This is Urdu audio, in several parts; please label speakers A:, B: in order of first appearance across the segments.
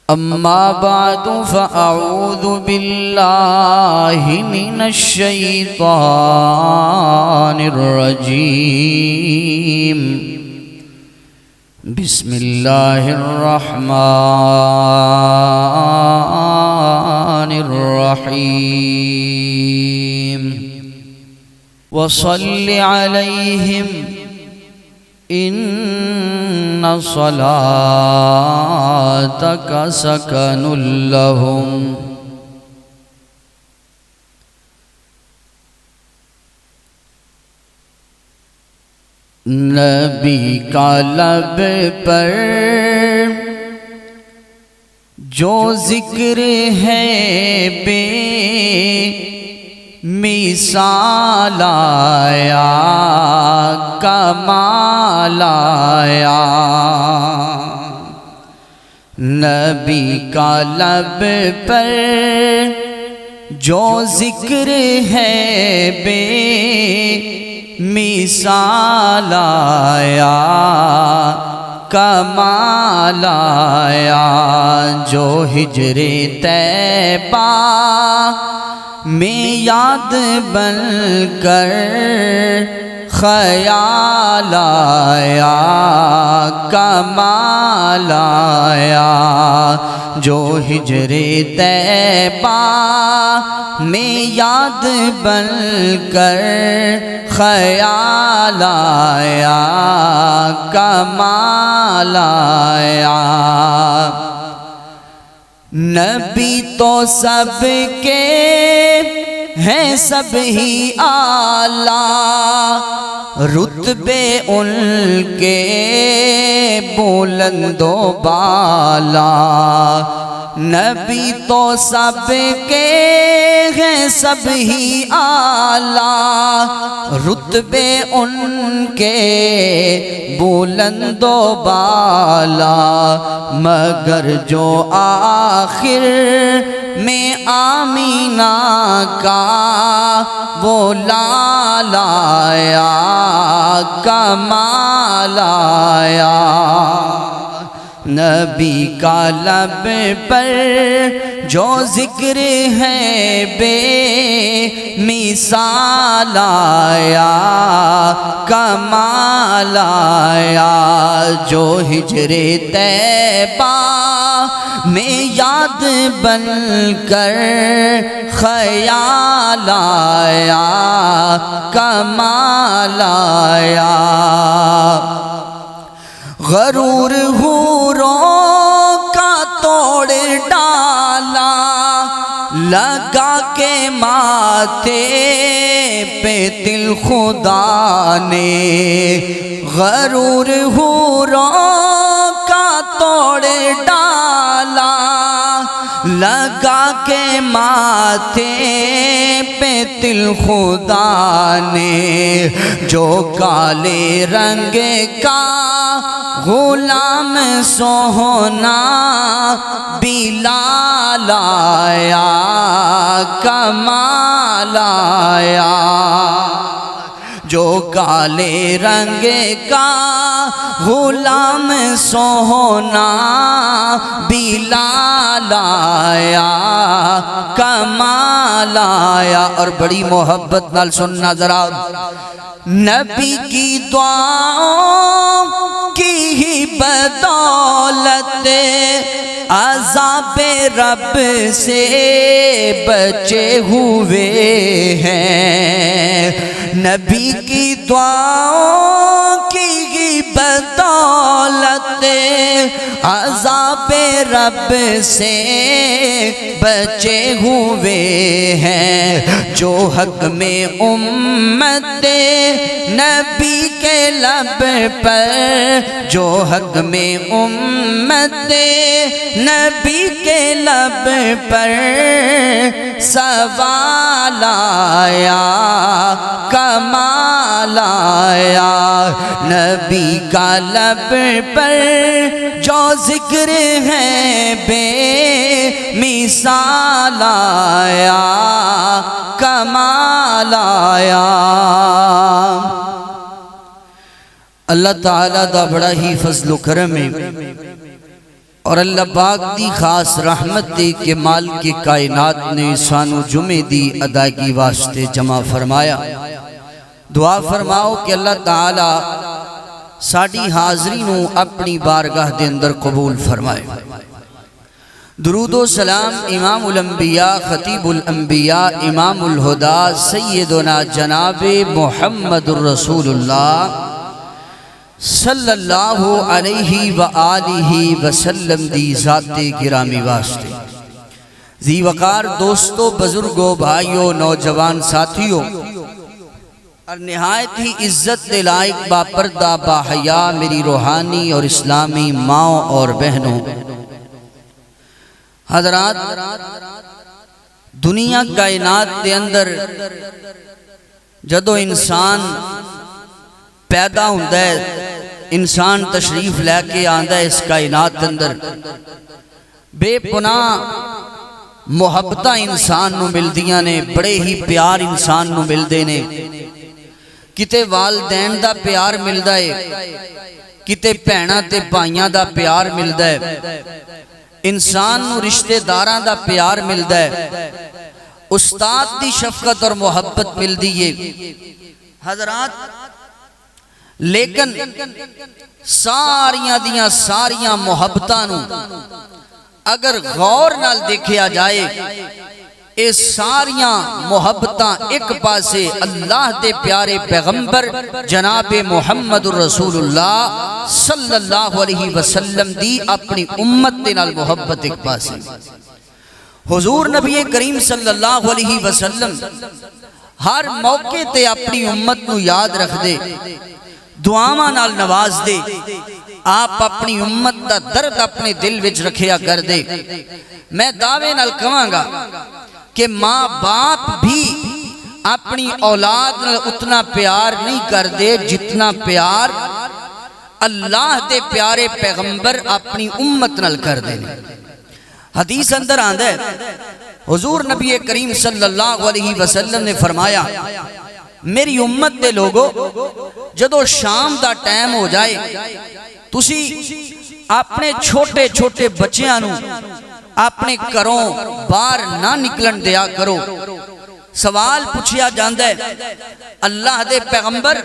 A: أما بعد فأعوذ بالله من الشيطان الرجيم. بسم الله الرحمن الرحيم. وصل عليهم إن صلاتك سكن لهم. نبی کا لب پر جو ذکر ہے بے مثال آیا، کمال آیا. نبی کا لب پر جو ذکر ہے بے مثال آیا، کمال آیا. جو ہجر طیبہ میں یاد بن کر خیال آیا، کمال آیا. جو ہجر طیبہ میں یاد بن کر خیال آیا، کمال آیا. نبی تو سب کے ہیں سب ہی اعلیٰ، رتبے ان کے بلند و بالا. نبی تو سب کے ہیں سب ہی اعلیٰ، رتبے ان کے بلند و بالا. مگر جو آخر میں آمینہ کا وہ لال آیا، کمال آیا. نبی کا لب پر جو ذکر ہے بے مثال آیا، کمال آیا. جو ہجر طیبہ میں یاد بن کر خیال آیا، کمال آیا. غرور حوروں کا توڑ ڈالا، لگا کے ماتھے پہ تل خدا نے. غرور حوروں کا توڑ ڈالا، لگا کے ماتھے پہ تل خدا نے. جو کالے رنگ کا غلام سوہنا بلال آیا، کمال آیا. جو کالے رنگ کا غلام سوہنا بلال آیا، کمال آیا. اور بڑی محبت نال سننا ذرا. نبی کی دعاؤں کی ہی بدولت عذاب رب سے بچے ہوئے ہیں. نبی کی دعاؤں کی ہی بدولت عذاب رب سے بچے ہوئے ہیں. جو حق میں امت نبی کے لب پر، جو حق میں امت نبی کے لب پر سوال آیا، کمال آیا. نبی کا لب پر جو ذکر ہے بے مثال آیا، کمال آیا. اللہ تعالیٰ دا بڑا ہی فضل و کرم ہے اور اللہ پاک دی خاص رحمت دے کہ مال کے کائنات نے سانو جمعے دی ادائیگی واسطے جمع فرمایا۔ دعا فرماؤ کہ اللہ تعالی ساڑی حاضری نو اپنی بارگاہ دے اندر قبول فرمائے۔ درود و سلام امام الانبیاء خطیب الانبیاء امام الہدا سیدنا جناب محمد الرسول اللہ صلی اللہ علیہ وآلہ وسلم دی ذات گرامی واسطے۔ ذی وقار دوستو، بزرگو، بھائیو، نوجوان ساتھیو اور نہایت ہی عزت دے لائق با پردہ با حیا میری روحانی اور اسلامی ماؤں اور بہنوں، حضرات، دنیا کائنات دے اندر جدو انسان پیدا ہوتا ہے، انسان تشریف لے کے آندا ہے اس کائنات اندر، بے پناہ محبتہ انسان نو ملدیاں نے، بڑے ہی پیار انسان نو ملدے نے، کتے والدین دا پیار ملدا ہے، کتے بھیناں تے بھائیاں دا پیار ملدا ہے، انسان نو رشتے داراں دا پیار ملدا ہے، استاد دی شفقت اور محبت ملدی ہے حضرات۔ لیکن ساریاں دیاں ساریاں محبتاں نو اگر غور نال دیکھیا جائے، اے ساریاں محبتاں ایک پاسے اللہ دے پیارے پیغمبر جناب محمد الرسول اللہ صلی اللہ علیہ وسلم دی اپنی امت دے نال محبت ایک پاسے۔ حضور نبی کریم صلی اللہ علیہ وسلم ہر موقع تے اپنی امت نو یاد رکھ دے، دعاواں نال نواز دے، آپ اپنی امت دا درد اپنے دل وچ رکھیا کر دے۔ میں دعوے نال کہاں گا کہ ماں باپ بھی اپنی اولاد اتنا پیار نہیں کر دے جتنا پیار اللہ دے پیارے پیغمبر اپنی امت نال کر دے۔ حدیث اندر آندہ ہے، حضور نبی کریم صلی اللہ علیہ وسلم نے فرمایا، میری امت دے لوگو جدو شام دا ٹائم ہو جائے، تسی اپنے چھوٹے چھوٹے بچیاں نو اپنے گھروں باہر نہ نکلن دیا کرو۔ سوال پوچھیا جاندہ ہے، اللہ دے پیغمبر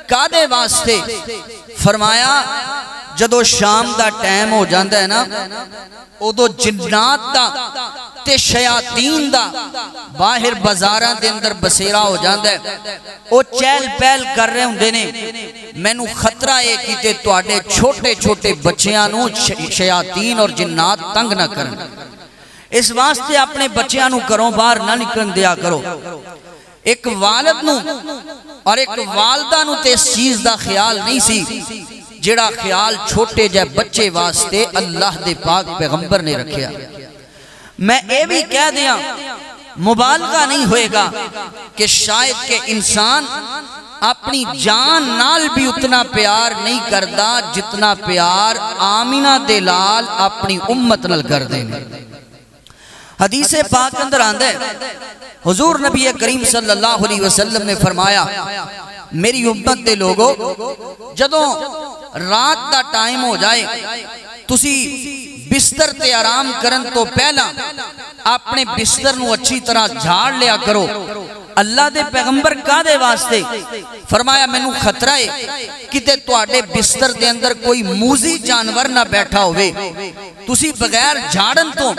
A: کادے واسطے؟ فرمایا جدو شام دا ٹائم ہو جاندہ ہے نا، ادو جنات دا تے شیاطین دا باہر بازاراں دے اندر بسیرا ہو جاندہ ہے، او چہل پہل کر رہے ہوں دینے، میں نو خطرہ ہے کہ تے تواڈے چھوٹے چھوٹے بچیاں نو شیاطین اور جنات تنگ نہ کرن، اس واسطے اپنے بچیاں نو کروں باہر نہ نکلن دیا کرو۔ ایک والد نو اور ایک والدہ نو تے اس چیز دا خیال نہیں سی جڑا خیال چھوٹے جے بچے واسطے اللہ دے پاک پیغمبر نے رکھیا۔ میں اے بھی کہہ دیا، مبالغہ نہیں ہوئے گا کہ شاید کہ انسان اپنی جان نال بھی اتنا پیار نہیں کردا جتنا پیار آمینہ دے لال اپنی امت نال کر دینے۔ حدیث پاک اندر آندہ ہے، حضور نبی کریم صلی اللہ علیہ وسلم نے فرمایا، میری امت دے لوگو جدوں رات دا ٹائم ہو جائے، تسی بستر تے آرام کرن تو پہلا اپنے بستر نو اچھی طرح جھاڑ لیا کرو۔ اللہ دے پیغمبر کا دے واسطے؟ فرمایا میں نو خطرہ ہے کہ تے تواڈے بستر دے اندر کوئی موزی جانور نہ بیٹھا ہوئے، تسی بغیر جھاڑن تو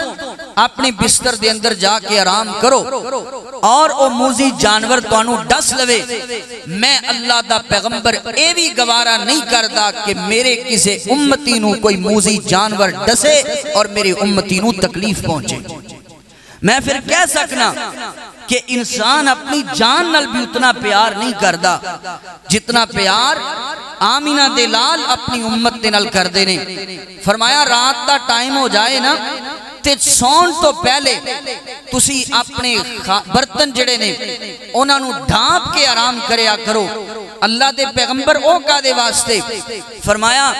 A: اپنے بستر دے اندر جا کے آرام کرو، اور او موزی جانور توانو ڈس لوے، میں اللہ دا پیغمبر اے بھی گوارا نہیں کردا کہ میرے کسے امتی نو کوئی موزی جانور ڈسے اور میرے امتی نو تکلیف پہنچے۔ میں پھر کہہ سکنا کہ انسان اپنی جان نال بھی اتنا پیار نہیں کردا جتنا پیار آمینہ دے لال اپنی امت دے نال کر دینے۔ فرمایا رات دا ٹائم ہو جائے نا تے سون تو پہلے تسی اپنے برتن جڑے نے انہاں نو ڈھانپ کے آرام کریا کرو، اللہ دے پیغمبر او کا دے واسطے فرمایا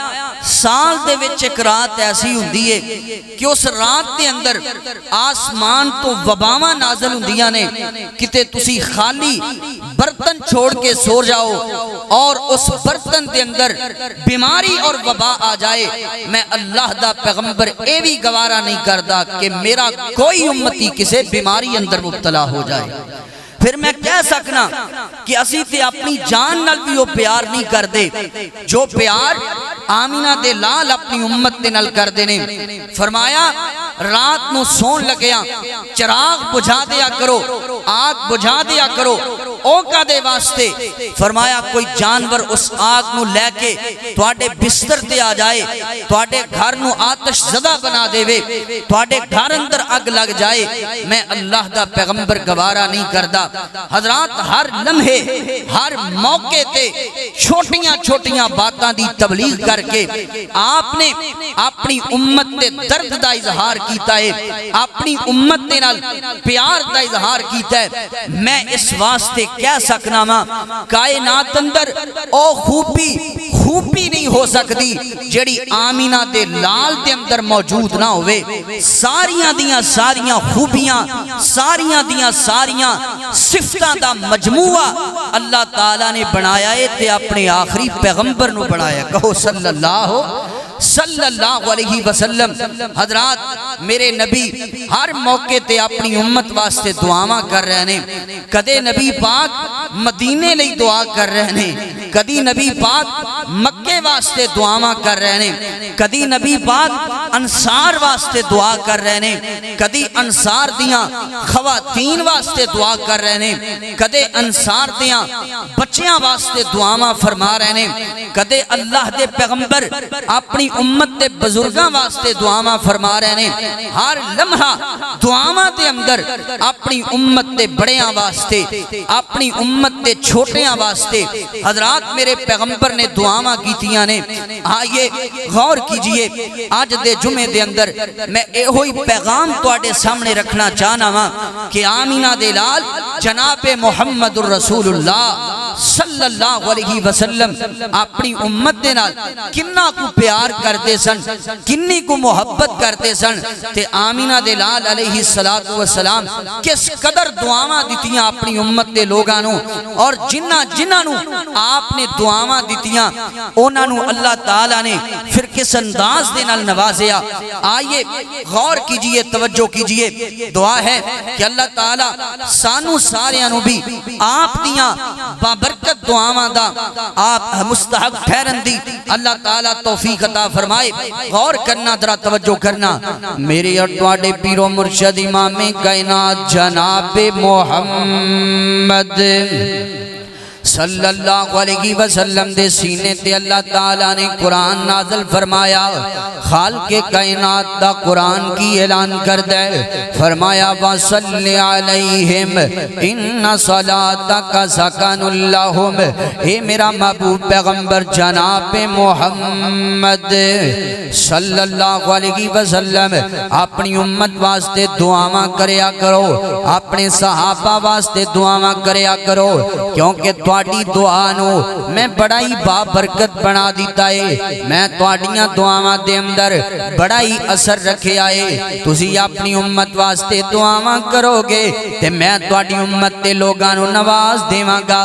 A: سال دے وچ ایک رات ایسی ہوندی ہے کہ اس رات دے اندر آسمان تو وباواں نازل ہوندیاں نے کتے تسی خالی برتن چھوڑ کے سو جاؤ اور اس برتن دے اندر بیماری اور وبا آ جائے، میں اللہ دا پیغمبر اے بھی گوارا نہیں کردا کہ میرا کوئی امتی کسے بیماری اندر مبتلا ہو جائے۔ پھر میں کہہ سکنا کہ اسی تے اپنی جان نال بھی وہ پیار نہیں کر دے جو پیار آمینہ دے لال اپنی امت دے نال کر دینے۔ فرمایا رات نو سون لگیا چراغ بجھا دیا کرو، آگ بجھا دیا کرو، او کا دے واسطے فرمایا کوئی جانور اس آگ نو لے کے تواڈے بستر تے آ جائے، تواڈے گھر نو آتش زدہ بنا دے وے، تواڈے گھر اندر اگ لگ جائے، میں اللہ دا پیغمبر گوارا نہیں کردا۔ حضرات ہر لمحے ہر موقع تے چھوٹیاں چھوٹیاں باتاں دی تبلیغ کر کے آپ نے اپنی امت تے درد دا اظہار کیتا ہے، اپنی امت تے نال پیار دا اظہار کیتا ہے۔ میں اس واسطے کہہ سکنا ماں کائنات اندر او خوبی نہیں ہو سکتی جڑی آمینہ دے لال دے اندر موجود نہ ہوئے۔ ساریاں دیاں ساریاں خوبیاں، ساریاں دیاں ساریاں صفتاں دا مجموعہ اللہ تعالیٰ نے بنایا ہے تے اپنے آخری پیغمبر نو بنایا، کہو صلی اللہ علیہ وسلم۔ حضرات میرے نبی ہر موقع تے اپنی امت واسطے دعاواں کر رہے ہیں، کدے نبی پاک مدینے لئی دعا کر رہے ہیں، کدی نبی پاک مکے واسطے دعاواں کر رہے ہیں، کدی نبی پاک انصار واسطے دعا کر رہے ہیں، کدی انصار دیاں خواتین واسطے دعا کر رہے ہیں، کدے انصار دیاں بچیاں واسطے دعاواں فرما رہے ہیں، کدے اللہ دے پیغمبر اپنی امت دے بزرگاں واسطے دعاواں فرما رہے ہیں۔ ہر لمحہ دعاواں دے اندر اپنی امت دے بڑیاں واسطے، اپنی امت دے چھوٹیاں واسطے حضرات میرے پیغمبر نے دعاواں کیتیاں نے۔ آئیے غور کیجئے آج دے جمعے دے اندر میں ایہوئی پیغام تواڈے سامنے رکھنا چاہنا ہاں کہ آمینہ دے لال جناب محمد الرسول اللہ صلی اللہ علیہ وسلم اپنی امت دے نال کننا کو پیار کرتے سن، کنی کو محبت کرتے سن، تے آمینہ دے لال علیہ السلام کس قدر دعاواں دیتیاں اپنی امت دے لوگانوں، اور جنہاں نو آپ نے دعاواں دیتیاں انہاں نو اللہ تعالیٰ نے پھر کس انداز دے نال نوازیا۔ آئیے غور کیجئے، توجہ کیجئے، دعا ہے کہ اللہ تعالیٰ سانو ساریاں نو بھی آپ دیاں بابرکت دعاواں دا آپ مستحق ٹھہرن دی اللہ تعالیٰ توفیق عطا فرمائے۔ غور کرنا، ذرا توجہ کرنا، میرے اور تواڈے پیر و مرشد امام کائنات جناب محمد صلی اللہ علیہ وسلم دے سینے تے اللہ تعالیٰ نے قرآن نازل فرمایا۔ خالق کائنات دا قرآن کی اعلان کر دے، فرمایا وَصَلِّ عَلَيْهِمْ إِنَّ صَلَاتَكَ سَكَنٌ لَهُمْ۔ اے میرا محبوب پیغمبر جناب محمد صلی اللہ علیہ وسلم اپنی امت واسطے دعاواں کریا کرو، اپنے صحابہ واسطے دعاواں کریا کرو، کیونکہ تواڈی دعا نو میں بڑا ہی بابرکت بنا دیتا ہے، میں تواڈیاں دعاواں دے اندر بڑا ہی اثر رکھیا ہے۔ تسی اپنی امت واسطے دعاواں کرو گے تے میں تواڈی امت تے لوگاں نو نواز دیواں گا،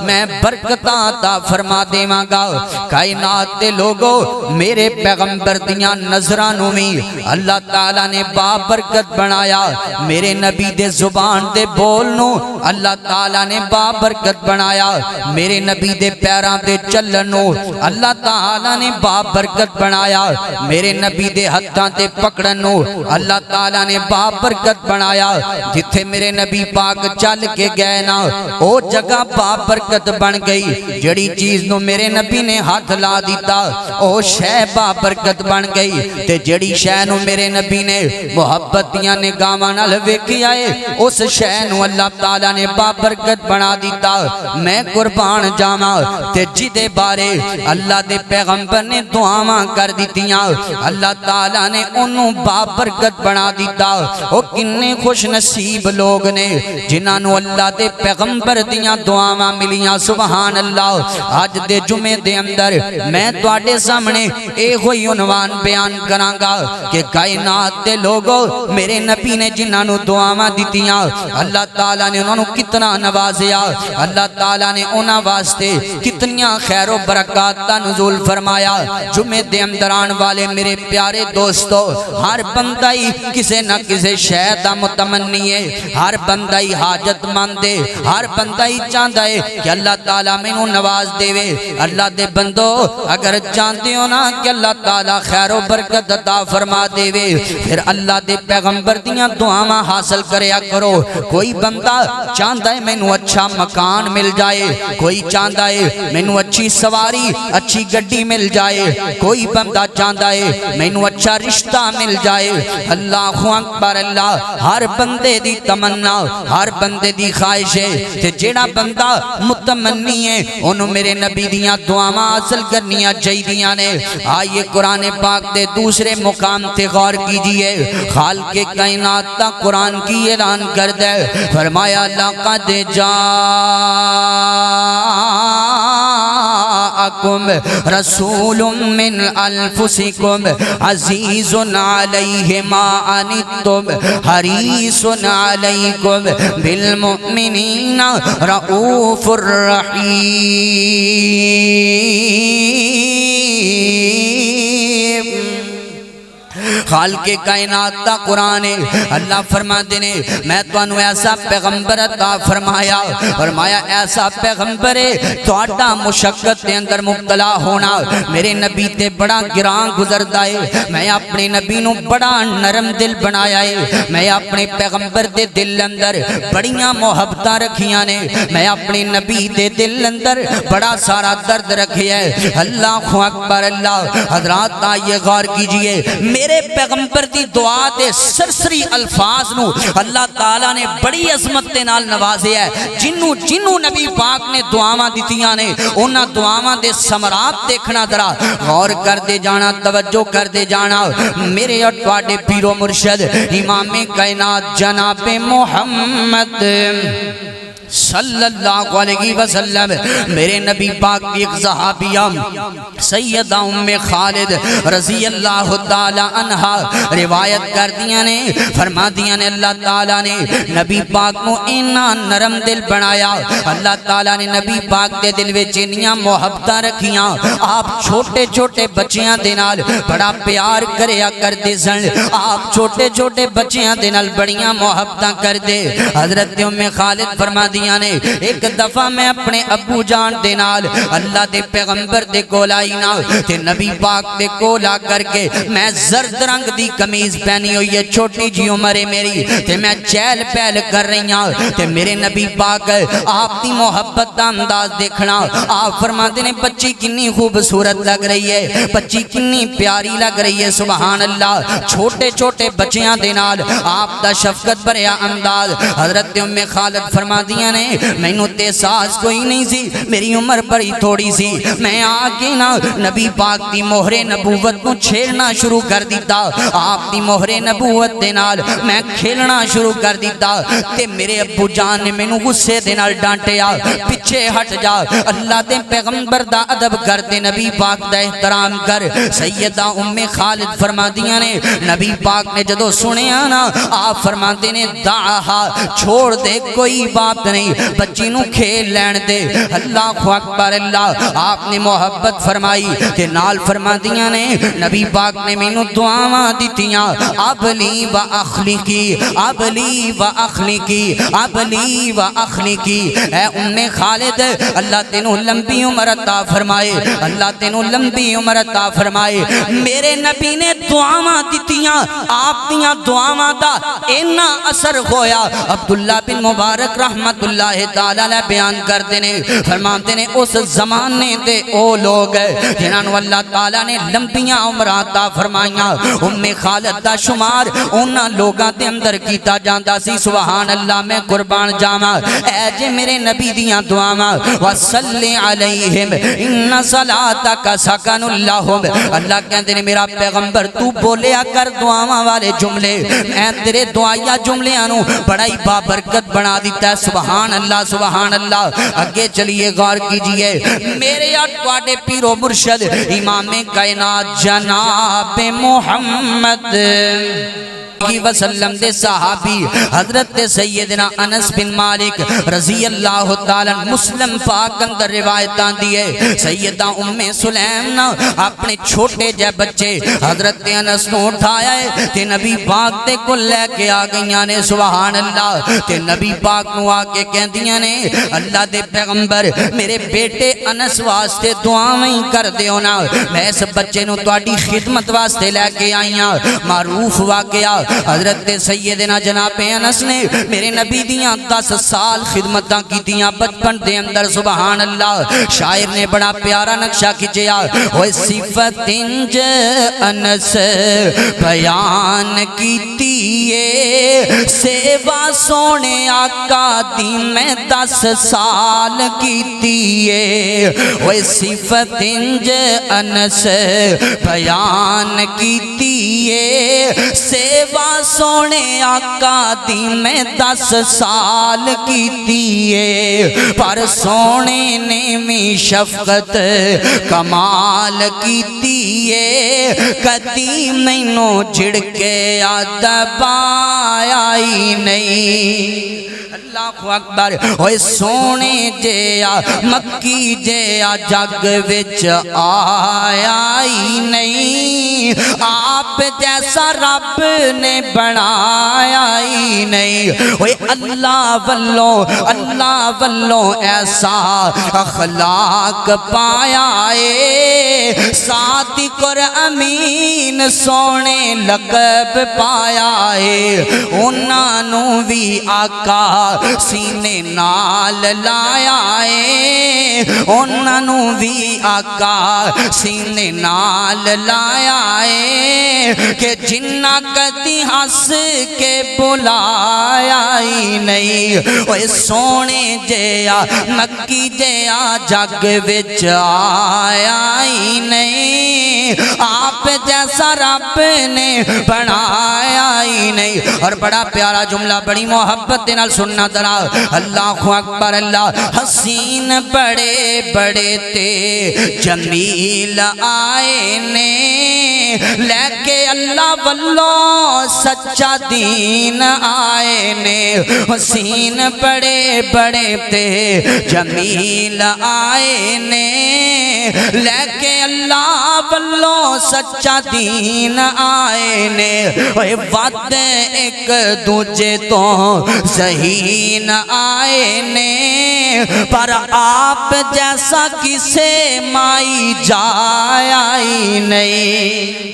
A: میں برکتاں عطا فرما دیواں گا۔ کائنات دے لوگو میرے پیغمبر دیاں نظراں نو وی اللہ تعالیٰ نے بابرکت بنایا، میرے نبی دے زبان دے بول نو اللہ تعالیٰ نے بابرکت بنایا، میرے نبی دے پیراں دے چلن نو اللہ تعالیٰ نے بابرکت بنایا، میرے نبی دے ہتھاں تے پکڑن نو اللہ تعالیٰ نے بابرکت بنایا۔ جتھے میرے نبی پاک چل کے گئے نا او جگہ بابرکت بن گئی، جڑی چیز نو میرے نبی نے ہاتھ لا دیتا او شے بابرکت بن گئی، تے جڑی شے نو میرے نبی نے محبت دیاں نگاہاں نال ویکھیا اے اس شے نو اللہ تعالیٰ نے بابرکت بنا دیتا۔ میں قربان جاواں تے جدے بارے اللہ دے پیغمبر نے دعاواں کر دیتیاں اللہ تعالیٰ نے انہوں بابرکت بنا دیتا او کنے خوش نصیب لوگ نے جنہاں نو اللہ دے پیغمبر دیاں دعاواں ملیاں سبحان اللہ آج دے جمعے دے اندر میں تواڈے سامنے اے ہوئی عنوان بیان کراں گا کہ کائنات دے لوگوں میرے نبی نے جنہاں نو دعاواں دیتیاں اللہ تعالیٰ نے انہوں کتنا نوازیا اللہ تعالیٰ نے انہاں واسطے کتنیاں خیر و برکات کا نزول فرمایا جمعے دے اندر آن والے میرے پیارے دوستو ہر بندائی کسے نہ کسے شے دا متمنی ہے ہر بندائی حاجت مند ہے ہر بندائی چاہتا ہے کہ اللہ تعالیٰ میں نو نواز دے وے اللہ دے بندو اگر چاہتے ہو نا کہ اللہ تعالیٰ خیر و برکت عطا فرما دے وے پھر اللہ دے پیغمبر دیاں دعاواں حاصل کریا کرو کوئی بندہ چاہتا ہے میں نو اچھا مکان مل جائے کوئی چاہتا ہے میں نو اچھی سواری اچھی گڈی مل جائے کوئی بندہ چاہتا ہے میں نو اچھا رشتہ مل جائے اللہ اکبر اللہ ہر بندے دی تمنا ہر بندے دی خواہش ہے کہ جیڑا بندہ متمنی ہے انہوں میرے نبی دیاں دعاواں حاصل کرنیاں چاہیدیاں نے آئیے قرآن پاک دے دوسرے مقام تے غور کیجئے خالق کائنات تا قرآن کی اعلان کر دے فرمایا لقد جاءکم رسول من انفسکم عزیز علیہ ما عنتم حریص علیکم بالمؤمنین رؤوف الرحیم خالق کائنات تا قرآن ہے اللہ فرماتے نے میں تو انو ایسا پیغمبر عطا فرمایا ایسا پیغمبر ہے تو آٹا مشقت دے اندر مبتلا ہونا میرے نبی تے بڑا گران گزردہ ہے میں اپنے نبی نو بڑا نرم دل بنایا ہے میں اپنے پیغمبر دے دل اندر بڑیاں محبتاں رکھیاں نے میں اپنے نبی دے دل اندر بڑا سارا درد رکھیا ہے اللہ اکبر اللہ حضرات آئیے غور کیجئے میرے پیغمبر دی دعا دے سرسری الفاظ نو اللہ تعالیٰ نے بڑی عظمت دے نال نوازے ہے جنوں نبی پاک نے دعاواں دیتیاں نے انہاں دعاواں دے ثمرات دیکھنا ذرا غور کر دے جانا توجہ کر دے جانا میرے اور تواڈے پیر و مرشد امام کائنات جناب محمد صلی اللہ علیہ وسلم میرے نبی پاک کی ایک صحابیہ سیدہ ام خالد رضی اللہ تعالی عنہ روایت کر دیا نے فرما دیا نے اللہ تعالیٰ نے نبی پاک کو اینا نرم دل بنایا اللہ تعالیٰ نے نبی پاک دے دل وچ انیاں محبتاں رکھیاں آپ چھوٹے چھوٹے بچیاں دے نال بڑا پیار کریا کر دے سن آپ چھوٹے چھوٹے بچیاں دے نال بڑیاں محبتاں کر دے حضرت ام خالد فرما دیا نے ایک دفعہ میں اپنے ابو جان دے نال اللہ دے پیغمبر دے کول آئی نا تے نبی پاک دے کول آ کر کے میں زرد رنگ دی قمیض پہنی ہوئی ہے چھوٹی جی عمر ہے میری تے میں چہل پہل کر رہی ہوں تے میرے نبی پاک آپ دی محبت دا انداز دیکھنا آپ فرماتے نے بچی کنی خوبصورت لگ رہی ہے بچی کنی پیاری لگ رہی ہے سبحان اللہ چھوٹے چھوٹے بچیاں دے نال آپ دا شفقت بھریا انداز حضرت ام خالد فرما دیا نے میں نو تے ساز کوئی نہیں سی میری عمر بڑی تھوڑی سی میں آگے نا نبی پاک دی مہر نبوت نو چھیڑنا شروع کر دیتا آپ دی مہر نبوت دے نال میں کھیلنا شروع کر دیتا تے میرے ابو جان نے میں نو غصے دے نال ڈانٹیا پیچھے ہٹ جا اللہ دے پیغمبر دا ادب کر دے نبی پاک دا احترام کر سیدہ ام خالد فرما دیا نے نبی پاک نے جدو سنیا نا آپ فرماتے نے دعا چھوڑ دے کوئی بات نہیں بچی نو کھیل لین دے اللہ اکبر اللہ آپ نے محبت فرمائی کہ نال فرما دیا نے نبی پاک نے مینو دعاواں دیتیاں ابلی و اخلقی ابلی و اخلقی ابلی و اخلقی اے ام خالد اللہ تینوں لمبی عمر عطا فرمائے اللہ تینوں لمبی عمر عطا فرمائے میرے نبی نے دعاواں دیتیاں آپ دیاں دعاواں دا اینا اثر ہویا عبداللہ بن مبارک رحمت رحمت اللہ تعالی علیہ بیان کرتے ہیں، فرماتے ہیں اس زمانے دے او لوگ جنہاں نو اللہ تعالی نے لمبیاں عمراں عطا فرمائیاں، ام خالد دا شمار انہاں لوگاں دے اندر کیتا جاندا سی۔ سبحان اللہ، میں قربان جاواں اے جے میرے نبی دیاں دعاواں، وصلی علیہم ان صلاتک سکن لہم، اللہ کہندے نے میرا پیغمبر تو بولیا کر دعاواں والے جملے، میں تیرے دعائیہ جملیاں نو بڑا ہی بابرکت بنا دیتا ہے۔ سبحان اللہ سبحان اللہ۔ آگے چلیے غور کیجئے، میرے یا تواڈے پیر و مرشد امام کائنات جناب محمد وسلم دے صحابی حضرت سیدنا انس بن مالک رضی اللہ تعالیٰ، مسلم پاک اندر روایتاں دیئے، سیدہ ام سلیم اپنے چھوٹے جے بچے حضرت انس نو اٹھایا ہے تے نبی پاک تے کو لے کے آگئیاں نے۔ سبحان اللہ، تے نبی پاک نو آکے کہندیاں نے اللہ دے پیغمبر میرے بیٹے انس واسطے دعائیں کر دیو نا، میں اس بچے نو تواڈی خدمت واسطے لے کے آئیاں۔ معروف واقعہ حضرت سیدنا جناب انس نے میرے نبی دیاں 10 سال خدمتاں کی دیاں بچپن دے اندر۔ سبحان اللہ، شاعر نے بڑا پیارا نقشہ کھچیا، وہ صفت انج انس بیان کیتی ہے، سیوا سونے آقا دی میں 10 سال کیتی ہے، وہ صفت انج انس بیان کیتی ہے، سیوا سونے آقا دی میں 10 سال کیتی ہے، پر سونے نے می شفقت کمال کیتی ہے، کدی مینو جھڑکے ادب آیا ہی نہیں۔ اللہ اکبر، ہوئے سونے جیا مکی جیا جگ وچ آیا ہی نہیں، آپ جیسا رب نے بنایا ہی نہیں، ہوئے اللہ والوں ایسا اخلاق پایا ہے، صادق اور امین سونے لقب پایا ہے، انہاں نو بھی آقا سینے نال لایا ہے، انہاں نو بھی آقا سینے نال لایا ہے، کہ جنہ کدی ہنس کے بلایا ہی نہیں، اوہ سونے جیا مکی جیا جگ وچ آیا ہی نہیں، آپ جیسا رب نے بنایا ہی نہیں۔ اور بڑا پیارا جملہ بڑی محبت نال سننا ذرا، اللہ اکبر اللہ، حسین بڑے بڑے تے جمیل آئے نے، لے کے اللہ واللہ سچا دین آئے نے، حسین بڑے بڑے تے جمیل آئے نے، لے کے اللہ واللہ سچا دین آئے نے، وعد ایک دوجے تو ذہین آئے نے، پر آپ جیسا کسے مائی جایا ہی نہیں۔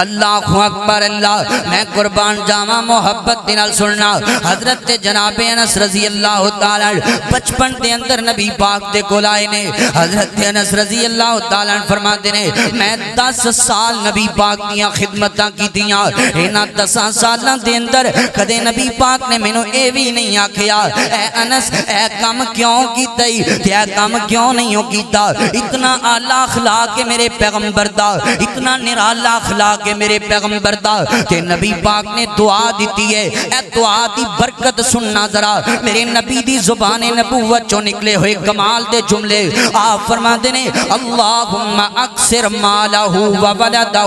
A: اللہ اکبر اللہ، میں قربان جاواں محبت نال سننا، حضرت جناب انس رضی اللہ تعالیٰ بچپن دے اندر نبی پاک دے کول آئے نے، حضرت انس رضی اللہ تعالیٰ فرماتے نے میں 10 سال نبی پاک دیاں خدمتاں کی دیاں، انہاں 10 سالاں دے اندر کدے نبی پاک نے مینوں اے بھی نہیں آکھیا اے انس اے کام کیوں کیتا تے اے کام کیوں نہیں کیتا، اتنا اعلیٰ اخلاق ہے میرے پیغمبر دا، اتنا نرالا اخلاق کہ میرے پیغمبر دا، کہ نبی پاک نے دعا دیتی ہے، اے دعا دی برکت سننا ذرا، میرے نبی دی زبان نبوت چوں نکلے ہوئے کمال دے جملے آپ فرماتے نے، اللہم اکثر مالہ و ولدہ،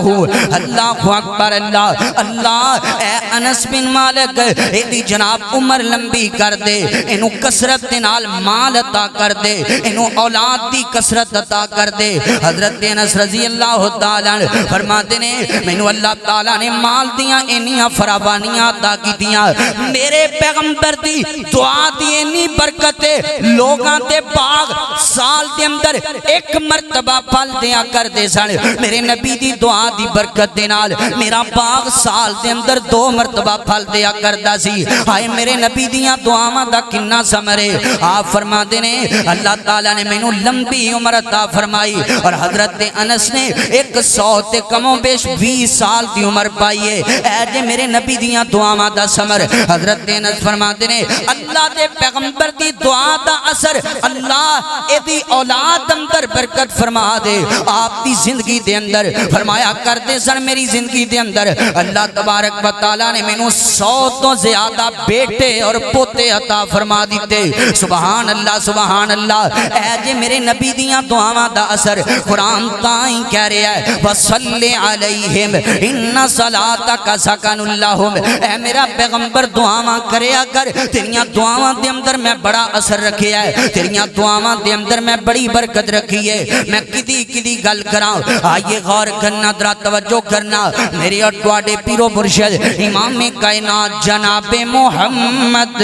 A: اللہ اکبر اللہ، اللہ اے انس بن مالک ایدی جناب عمر لمبی کر دے، انہوں کسرت نال مال عطا کر دے، انہوں اولاد دی کسرت عطا کر دے۔ حضرت انس رضی اللہ تعالیٰ فرماتے نے مینوں اللہ تعالیٰ نے مال دیاں انیاں فراوانیاں عطا کی دیاں، میرے پیغمبر دی دعا دی انی برکت لوگاں دے باغ سال دے اندر ایک مرتبہ پھل دیا کر دے سن، میرے نبی دی دعا دی برکت دے نال میرا باغ سال دے اندر 2 مرتبہ پھل دیا کردا سی ہائے میرے نبی دیاں دعاواں دا کنا ثمر ہے آپ فرماندے نے اللہ تعالیٰ نے مینوں لمبی عمر عطا فرمائی اور حضرت انس نے 100 تے کم و بیش 20 سال دی عمر پائی ہے اے جے میرے نبی دیاں دعاواں دا ثمر حضرت انس فرماندے نے اللہ دے پیغمبر دی دعا دا اثر اللہ اے دی اولاد اندر برکت فرما دے آپ دی زندگی دے اندر فرمایا کردے سن میری زندگی دے اندر اللہ تبارک و تعالیٰ نے مینوں 100 تو زیادہ بیٹے اور پوتے عطا فرما دیتے سبحان اللہ اے جے میرے نبی دیاں دعاواں دا اثر قرآن تائیں کہہ رہا ہے وَصَلِّ عَلَيْهِمْ اِنَّ صَلَاتَكَ سَكَنُ لَهُمْ اے میرا پیغمبر دعاواں کریا کر تیریاں دعاواں دے اندر میں بڑا اثر رکھیا ہے تیریاں دعاواں دے اندر میں بڑی برکت رکھی ہے میں کدی گل کراں آئیے غور کرنا ذرا توجہ کرنا میرے اور تواڈے پیرو مرشد امام کائنات جناب محمد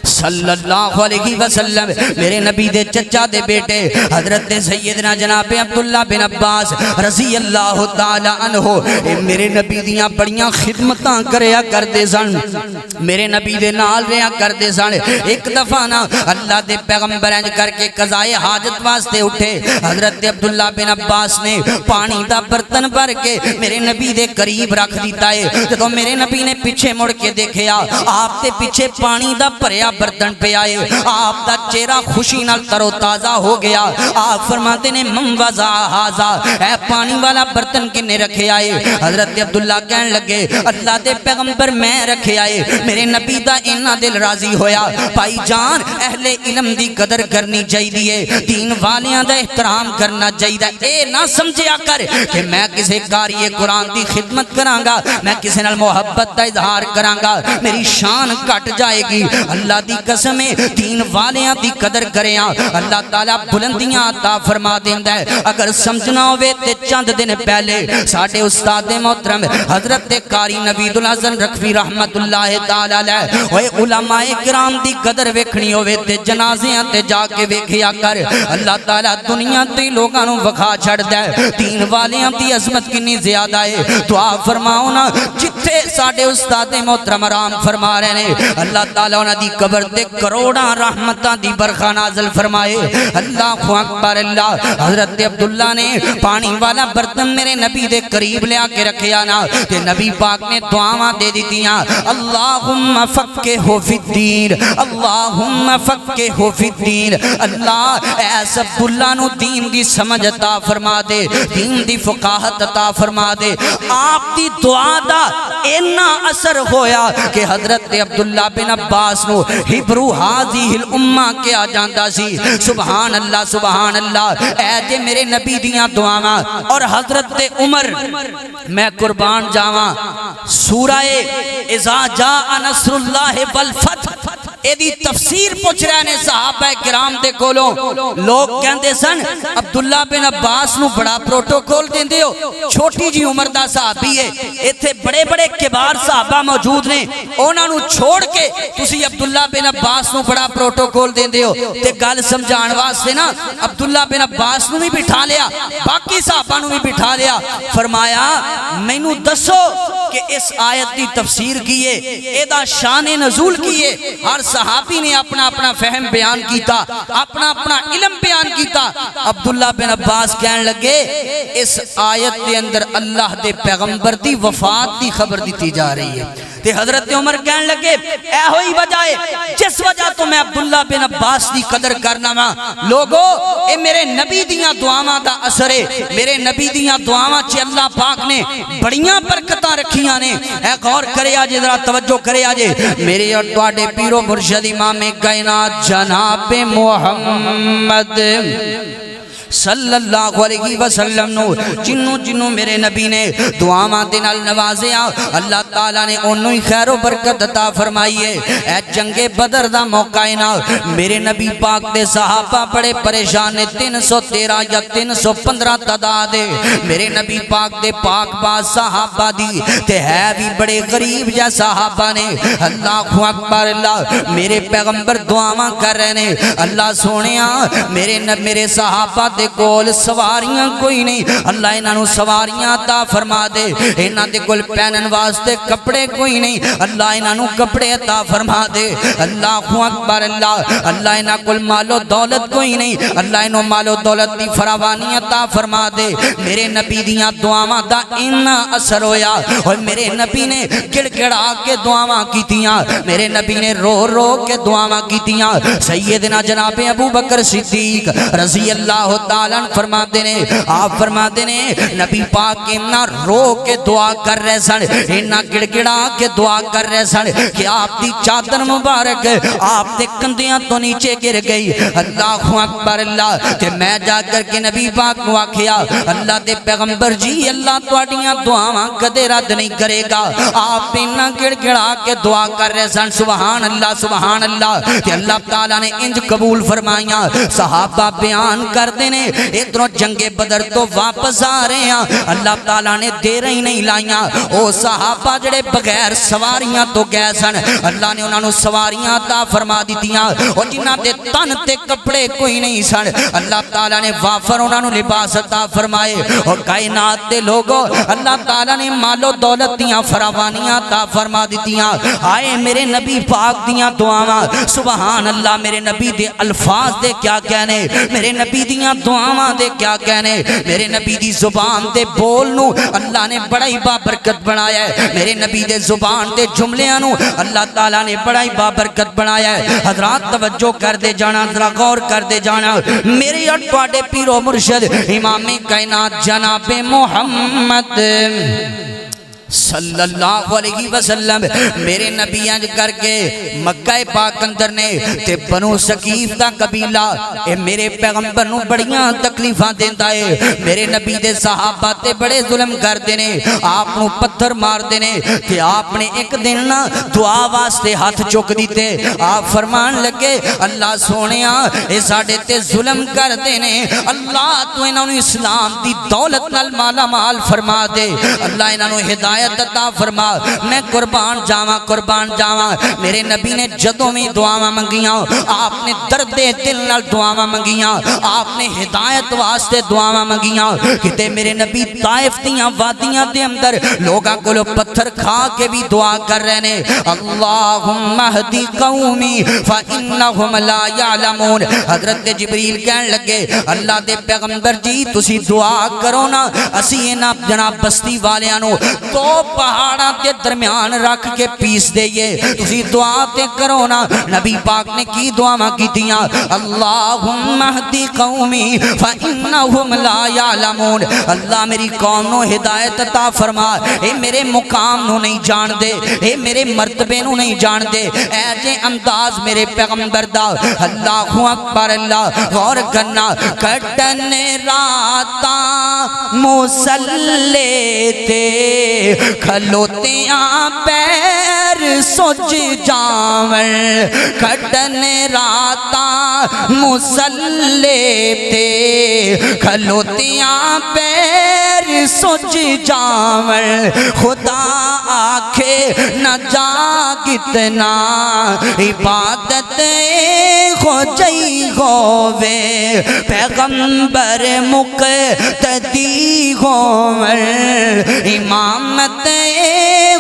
A: صلی اللہ علیہ وسلم میرے نبی دے چچا دے بیٹے حضرت سیدنا جناب عبداللہ بن عباس رضی اللہ تعالی عنہ میرے نبی دیاں بڑیاں خدمتاں کریا کردے سن میرے نبی دے نال رہیا کردے سن ایک دفعہ نا اللہ دے پیغمبر انج کر کے قضائے حاجت واسطے اٹھے حضرت عبداللہ بن عباس نے پانی دا برتن بھر کے میرے نبی دے قریب رکھ دیتا ہے جدوں میرے نبی نے پیچھے مڑ کے دیکھیا آپ دے پیچھے پانی دا بھریا برتن پہ آئے آپ دا چہرہ خوشی نال تر و تازہ ہو گیا آپ فرماتے نے من وضع ھذا اے پانی والا برتن کنے رکھے آئے حضرت عبداللہ کہنے لگے اللہ دے پیغمبر میں رکھے آئے میرے نبی دا انہا دل راضی ہویا بھائی جان اہل علم دی قدر کرنی چاہیے دین والیاں دا احترام کرنا چاہیے اے نہ سمجھیا کر کہ میں کسے قاری قرآن دی خدمت کرانگا میں کسے نال محبت دا اظہار کرانگا میری شان کٹ جائے گی اللہ دی قسم دین والیاں دی قدر کریاں اللہ تعالیٰ بلندیاں عطا فرما دیندا ہے اگر سمجھنا ہوئے تے چند دن پہلے ساڑھے استاد محترم حضرت قاری نوید الحسن رکھوی رحمت اللہ تعالیٰ علیہ وہ علماء کرام دی قدر ویکھنی ہوئے تے جنازیاں تے جا کے ویکھیا کر اللہ تعالیٰ دنیا تے لوگاں نوں وکھا چھڑ دے دین والیاں دی عظمت کنی زیادہ ہے دعا فرماؤ نا جتھے ساڑھے استاد محترم آرام فرما رہے ہیں اللہ تعالیٰ انہاں دی قبر تے کروڑاں رحمتاں دی برخہ نازل فرمائے اللہ اکبر اللہ حضرت عبداللہ نے پانی والا برتن میرے نبی دے قریب لے آکے رکھیا نا تے نبی پاک نے دعاواں دے دیتیاں اللہم فقہہ فی الدین اللہم فقہہ فی الدین اللہ ایس عبداللہ نو دین دی سمجھ عطا فرما دے دین دی فقاہت عطا فرما دے آپ دی دعا دا اینا اثر ہویا کہ حضرت عبداللہ بن عباس نو ہبرو حاضی الامہ کیا جاندا سی سبحان اللہ اے جے میرے نبی دیاں دعاواں اور حضرت عمر میں قربان جاواں سورہ اذا جاء نصر اللہ والفتح اے دی تفسیر پوچھ رہے نے صحابہ کرام دے کولوں لوگ کہندے سن عبداللہ بن عباس نو بڑا پروٹوکول دیندے ہو چھوٹی جی عمر دا صحابی ہے ایتھے بڑے بڑے کبار صحابہ موجود نے انہاں نو چھوڑ کے تسی عبداللہ بن عباس نو بڑا پروٹوکول دیندے ہو تے گل سمجھان واسطے نا عبداللہ بن عباس نو بھی بٹھا لیا باقی صحابہ نو بھی بٹھا لیا فرمایا مینوں دسو کہ اس آیت دی تفسیر کیے اے دا شان نزول کیے ہر صحابی نے اپنا اپنا فہم بیان کیتا اپنا اپنا علم بیان کیتا عبداللہ بن عباس کہنے لگے اس آیت دے اندر اللہ دے پیغمبر دی وفات دی خبر دیتی جا رہی ہے تے حضرت عمر کہنے لگے اے ہوئی وجہ ہے جس وجہ تو میں عبداللہ بن عباس دی قدر کرنا وا لوگو اے میرے نبی دیاں دعاواں دا اثر ہے میرے نبی دیاں دعاواں چ اللہ پاک نے بڑیاں برکتاں رکھیاں نے اے غور کرے آجے ذرا توجہ کرے آجے میرے اور تواڈے پیرو مرشد امام کائنات جناب محمد صلی اللہ علیہ وسلم نو جنوں میرے نبی نے دعاواں دے نال نوازیا اللہ تعالیٰ نے انہوں ہی خیر و برکت عطا فرمائی ہے اے جنگ بدر دا موقع ہے نا میرے نبی پاک دے صحابہ بڑے پریشان نے 313 یا 315 تعداد ہے میرے نبی پاک دے پاک باز صحابہ دی تے ہے بھی بڑے غریب جا صحابہ نے اللہ اکبر اللہ میرے پیغمبر دعاواں کر رہے نے اللہ سونیا میرے صحابہ دے کول سواریاں کوئی نہیں، اللہ انہاں نوں سواریاں عطا فرما دے۔ انہاں دے کول پہنن واسطے کپڑے کوئی نہیں، اللہ انہاں نوں کپڑے عطا فرما دے۔ اللہ اکبر، اللہ انہاں کول مال و دولت کوئی نہیں، اللہ انہوں مال و دولت دی فراوانی عطا فرما دے۔ میرے نبی دیاں دعاواں دا اتنا اثر ہویا، اور میرے نبی نے گڑ گڑا کے دعاواں کیتیاں، میرے نبی نے رو رو کے دعاواں کیتیاں۔ سیدنا جناب ابو بکر صدیق رضی اللہ تعالیٰ عنہ فرماتے نے، آپ فرماتے نے نبی پاک اتنا رو کے دعا کر رہے سن، اتنا گڑ گڑا کے دعا کر رہے سن کہ آپ دی چادر مبارک آپ دے کندیاں تو نیچے گر گئی۔ اللہ اکبر، اللہ تے میں جا کر کے نبی پاک کو آکھیا اللہ دے پیغمبر جی اللہ تواڈیاں دعاواں کدے رد نہیں کرے گا۔ آپ اتنا گڑ گڑا کے دعا کر رہے سن، سبحان اللہ سبحان اللہ، تے اللہ تعالیٰ نے انج قبول فرمائیاں۔ صحابہ بیان کردے نے ادھروں جنگ بدر تو واپس آ رہے ہیں، اللہ تعالیٰ نے دیر ہی نہیں لائیاں۔ او صحابہ جڑے بغیر سواریاں تو گئے سن، اللہ نے انہاں نوں سواریاں عطا فرما دتیاں، اور جنہاں دے تن تے کپڑے کوئی نہیں سن، اللہ تعالیٰ نے وافر انہاں نوں لباس عطا فرمائے۔ اور کائنات دے لوگوں اللہ تعالیٰ نے مال و دولت دیاں فراوانیاں عطا فرما دتیاں۔ آئے میرے نبی پاک دیاں دعاواں، سبحان اللہ، میرے نبی دے الفاظ دے کیا کہنے، میرے نبی دیاں دعاواں دے کیا کہنے، میرے نبی دی زبان دے بول نو اللہ نے بڑا ہی بابرکت بنایا ہے، میرے نبی دے زبان دے جملیاں نو اللہ تعالیٰ نے بڑا ہی بابرکت بنایا ہے۔ حضرات توجہ کر دے جانا، ذرا غور کر دے جانا، میرے اور تواڈے پیر و مرشد امام کائنات جناب محمد صلی اللہ علیہ وسلم میرے نبی انج کر کے مکہ پاک اندر نے تے بنو ثقیف دا قبیلہ اے میرے پیغمبر نو بڑیاں تکلیفاں دیندا ہے، میرے نبی دے صحابہ تے بڑے ظلم کردے نے، آپ نو پتھر مار دے نے، تے آپ نے ایک دن نا دعا واسطے ہاتھ چک دیتے، آپ فرمان لگے اللہ سونیا اے ساڈے تے ظلم کردے نے، اللہ تو انہاں نو اسلام دی دولت نال مالا مال فرما دے، اللہ انہاں نو ہدایت عطا فرما، میں قربان جاواں۔ میرے نبی نے جدوں میں دعاواں منگیاں، آپ نے درد دل نال دعاواں منگیاں، آپ نے ہدایت واسطے دعاواں منگیاں، کتے میرے نبی طائف دیاں وادیاں دے اندر لوگاں کولوں پتھر کھا کے بھی دعا کر رہے نے، اللہم اہدی قومی فانہم لا یعلمون۔ حضرت جبریل کہن لگے اللہ دے پیغمبر جی تسی دعا کرو نا، اسی انہاں جناب بستی والیاں نو دو پہاڑاں تے درمیان رکھ کے پیس دئیے، تسی دعا تے کرو نا۔ نبی پاک نے کی دعا کیتیاں، اللہم اہدی قومی فانہم لا یعلمون، اللہ میری قوم نو ہدایت عطا فرما، اے میرے مقام نو نہیں جان دے، اے میرے مرتبے نو نہیں جان دے، اے جے انداز میرے پیغمبر دا۔ اللہ اکبر، اللہ غور کرنا، کٹن راتاں مسلے تے کھلوتیاں پیر سج جاون، کٹن راتاں مسلے تے کھلوتیاں پیر سج جاون، خدا آکھے نہ جاگتنا عبادت ہو جئی ہووے، پیغمبر مقتدی ہوون، امامت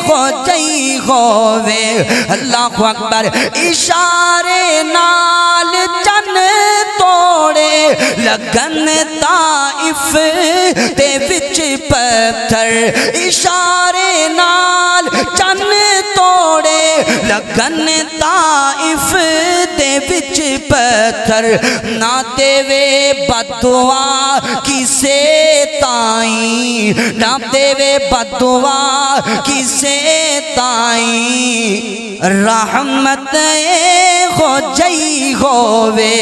A: ہو جئی ہووے۔ اللہ اکبر، اشارے نال چن توڑے لگن طائف دے وچ پتھر، اشارے نال چن توڑے لگن طائف دے وچ پتھر، نہ دے وے بدعا کسے تائیں، نہ دے وے بدعا کسے تائیں، رحمت ہو جئی ہووے۔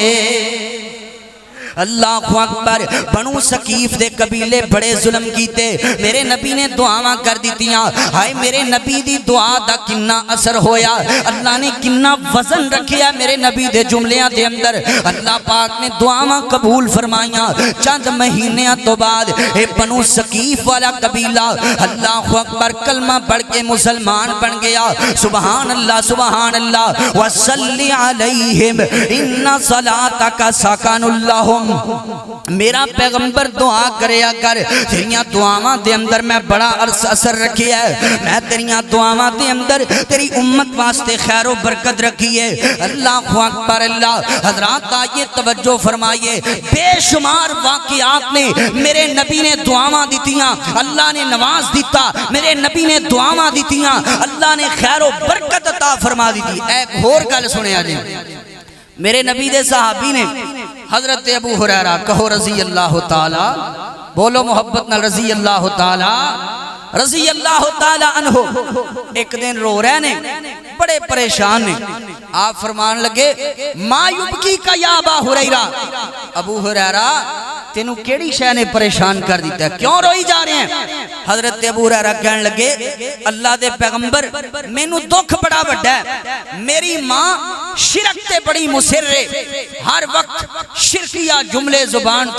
A: اللہ اکبر، بنو ثقیف دے قبیلے بڑے ظلم کیتے، میرے نبی نے دعاواں کر دیتیاں، ہائے میرے نبی دی دعا دا کنا اثر ہویا، اللہ نے کنا وزن رکھیا میرے نبی دے جملیاں دے اندر، اللہ پاک نے دعاواں قبول فرمائیاں۔ چند مہینیاں تو بعد اے بنو ثقیف والا قبیلہ اللہ اکبر کلمہ پڑھ کے مسلمان بن گیا، سبحان اللہ سبحان اللہ۔ وصلی علیہم ان صلاتک سکن لہم میرا پیغمبر دعا کریا کر تیریاں دعاواں دے اندر میں بڑا اثر رکھی ہے میں تیریاں دعاواں دے اندر تیری امت واسطے خیر و برکت رکھی ہے اللہ اکبر اللہ حضرات آئیے توجہ فرمائیے بے شمار واقعات نے میرے نبی نے دعاواں دیتیاں اللہ نے نواز دیتا میرے نبی نے دعاواں دیتیاں اللہ نے خیر و برکت عطا فرما دی تھی ایک اور گل سنیا جی میرے نبی دے صحابی نے حضرت ابو ہریرہ کہو رضی اللہ تعالی بولو محبت نال رضی اللہ تعالی عنہ ایک دن رو رہے نے بڑے پریشان نے آپ فرمان لگے ما یبکی کا یا ابا ہریرہ ابو ہریرہ تینوں کیڑی شے نے پریشان کر دیتا ہے کیوں روئی جا رہے ہیں حضرت ابو ہریرہ کہنے لگے اللہ دے پیغمبر مینوں دکھ بڑا بڑا ہے میری ماں شرک تے بڑی مصر ہے ہر وقت شرکیہ جملے زبان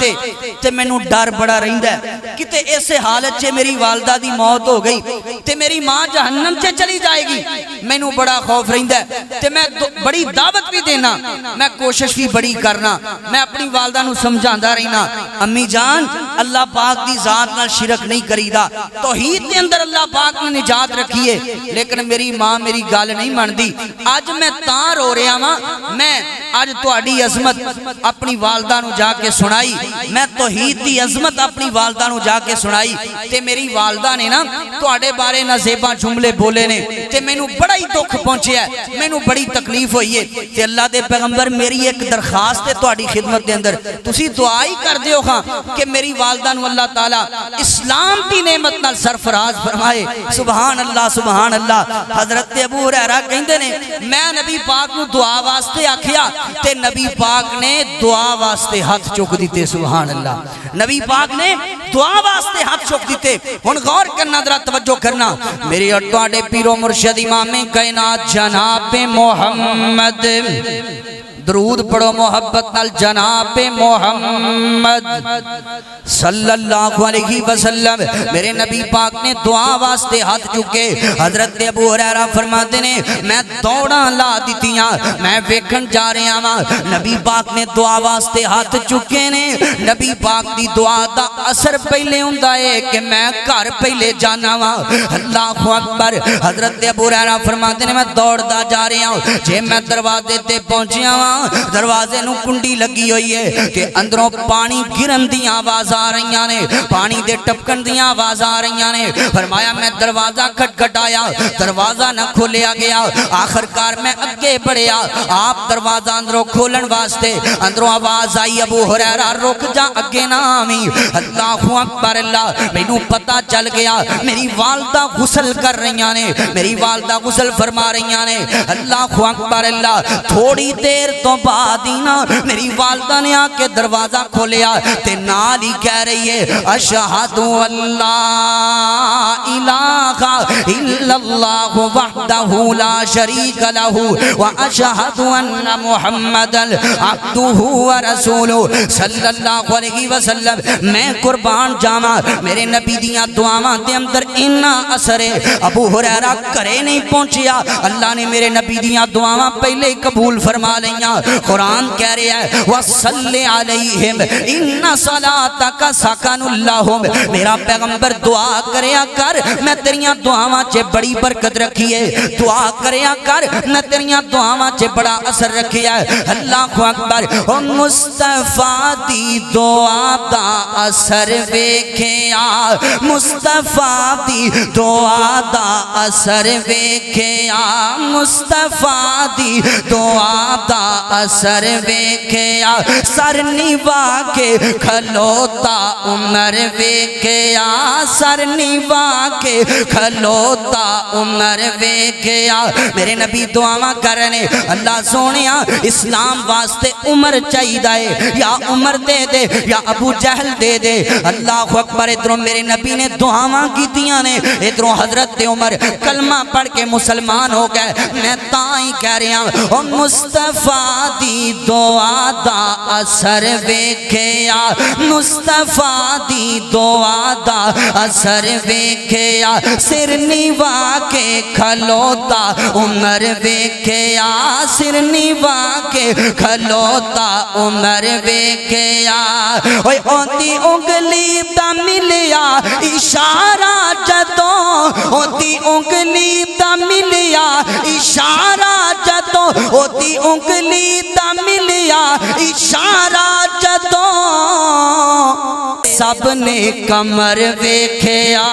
A: تے مینوں ڈر بڑا رہندا ہے کتے ایسے حالت چے میری والدہ دی موت ہو گئی تے میری ماں جہنم چے چلی جائے گی مینوں بڑا خوف رہندا ہے تے میں بڑی دعوت بھی دینا میں کوشش بھی بڑی کرنا میں اپنی والدہ نو سمجھاندا رہنا امی جان اللہ پاک دی ذات نال شرک نہیں کریدا توحید دے اندر اللہ پاک نے نجات رکھی ہے لیکن میری ماں میری گل نہیں مندی اج میں تاں رو رہا ہاں میں اج تہاڈی عظمت اپنی والدہ نو جا کے سنائی میں توحید دی عظمت اپنی والدہ نو جا کے سنائی تے میری والدہ نے نا تہاڈے بارے نازیباں جملے بولے نے تے مینوں بڑا ہی دکھ پہنچیا ہے مینوں بڑی تکلیف ہوئی ہے تے اللہ دے پیغمبر میری ایک درخواست ہے تہاڈی خدمت دے اندر تسی دعا ہی کر دیو خاں کہ میری والدہ نو اللہ تعالی اسلام دی نعمت نال سرفراز فرمائے سبحان اللہ حضرت ابو ہریرہ کہندے نے میں نبی پاک نو دعا واسطے آکھیا تے نبی پاک نے دعا واسطے ہاتھ چک دیتے سبحان اللہ نبی پاک نے دعا واسطے ہاتھ چک دیتے ہن غور کرنا ذرا توجہ کرنا میرے اور تواڈے پیر و مرشد امام کائنات جناب محمد درود پڑھو محبت نال جناب محمد صلی اللہ علیہ وسلم میرے نبی پاک نے دعا واسطے ہاتھ چکے حضرت ابو ہریرہ فرماتے نے میں دوڑاں لا دیتیاں میں ویکھن جا رہا ہاں نبی پاک نے دعا واسطے ہاتھ چکے نے نبی پاک دی دعا دا اثر پہلے ہوندا ہے کہ میں گھر پہلے جانا وا اللہ اکبر حضرت ابو ہریرہ فرماتے نے میں دوڑدا جا رہا ہوں جے میں دروازے تے پہنچیا وا دروازے نو کنڈی لگی ہوئی ہے کہ اندروں پانی گرن دیاں آواز آ رہی نے پانی دے ٹپکن دیاں آواز آ رہی نے فرمایا میں دروازہ کھٹکھٹایا دروازہ نہ کھولیا گیا آخرکار میں اگے بڑھیا آپ دروازہ اندروں کھولن واسطے اندروں آواز آئی ابو ہریرہ رک جا اگے نہ آویں اللہ اکبر اللہ مینوں پتہ چل گیا میری والدہ غسل کر رہی نے میری والدہ غسل فرما رہی نے اللہ اکبر اللہ تھوڑی دیر تو بعد ہی نا میری والدہ نے آ کے دروازہ کھولیا تے نال ہی کہہ رہی ہے اشہد اللہ الہ الا اللہ وحدہ لا شریک لہ واشہد ان محمد عبدہ ورسولہ صلی اللہ علیہ وسلم میں قربان جاواں میرے نبی دیاں دعاواں دے اندر اتنا اثر ہے ابو ہریرہ کرے نہیں پہنچیا اللہ نے میرے نبی دیاں دعاواں پہلے ہی قبول فرما لیاں قرآن کہہ رہا ہے وَصَلِّ عَلَيْهِمْ إِنَّ صَلَاتَكَ سَكَنُ اللَّهُمْ میرا پیغمبر دعا کریا کر میں تیریاں دعاواں چے بڑی برکت رکھی ہے دعا کریا کر میں تیریاں دعاواں چے بڑا اثر رکھی ہے اللہ اکبر او مصطفیٰ دی دعا دا اثر ویکھیا مصطفیٰ دی دعا دا اثر ویکھیا مصطفیٰ دی دعا دا اثر ویکھیا سر نیوا کے کھلوتا عمر ویکھیا سر نیوا کے کھلوتا عمر ویکھیا میرے نبی دعاواں کرنے اللہ سونیا اسلام واسطے عمر چاہیے یا عمر دے دے یا ابو جہل دے دے اللہ اکبر ادھروں میرے نبی نے دعاواں کیتیاں نے ادھروں حضرت عمر کلمہ پڑھ کے مسلمان ہو گئے میں تاں ہی کہہ رہا ہوں مصطفیٰ دی دعا دا اثر ویکھیا مصطفیٰ دی دعا دا اثر ویکھیا سر نیوا کے کھلوتا عمر ویکھیا سر نیوا کے کھلوتا عمر ویکھیا اوے اودی انگلی دا ملیا اشارہ جدوں اودی انگلی دا ملیا اشارہ جدوں اودی انگلی دا ملیا اشارہ جدوں سب نے کمر ویکھیا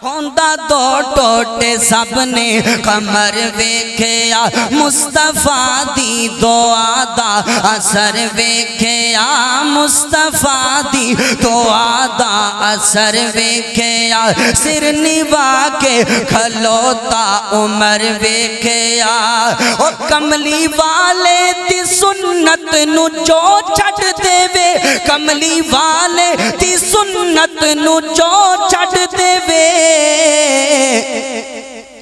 A: ہوندا دو ٹوٹے سب نے کمر ویکھیا مصطفیٰ دی دعا دا اثر ویکھیا مصطفیٰ دی دعا دا اثر ویکھیا سر نیوا کے کھلوتا عمر ویکھیا او کملی والے دی سنت نو جو چھڈ دے وے کملی والے دی سنت نو جو چھڈ دے وے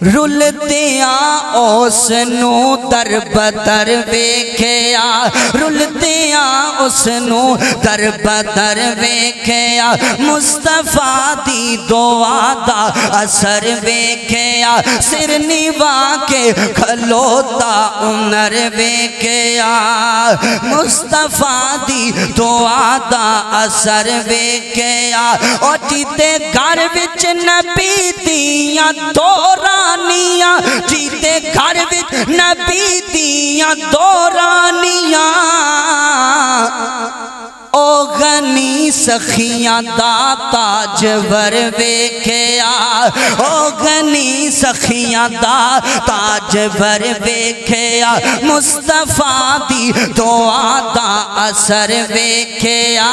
A: رول دیاں اس نو در بدر ویکھیا رول دیاں اس نو در بدر ویکھیا مصطفیٰ دی دعا دا اثر ویکھیا سر نیوا کے کھلوتا عمر ویکھیا مصطفیٰ دی دعا دا اثر ویکھیا او جیتے گھر وچ نبی دیاں دورانیاں جیتے گھر وچ نبی دیاں دورانیاں او غنی سخیاں دا تاجور ویکھیا او غنی سخیاں دا تاجور ویکھیا مصطفیٰ دی دعا دا اثر ویکھیا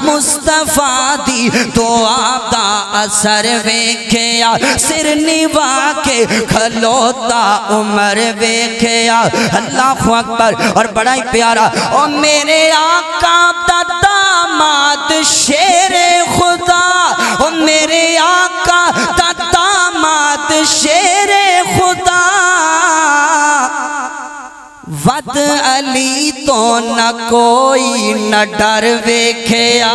A: مصطفیٰ دی دعا دا اثر ویکھیا سر نیوا کے کھلوتا عمر ویکھیا اللہ اکبر اور بڑا ہی پیارا او میرے آقا دا داماد شیر خدا او میرے آقا دا داماد شیر خدا ود علی تو نہ کوئی نہ ڈر ویکھیا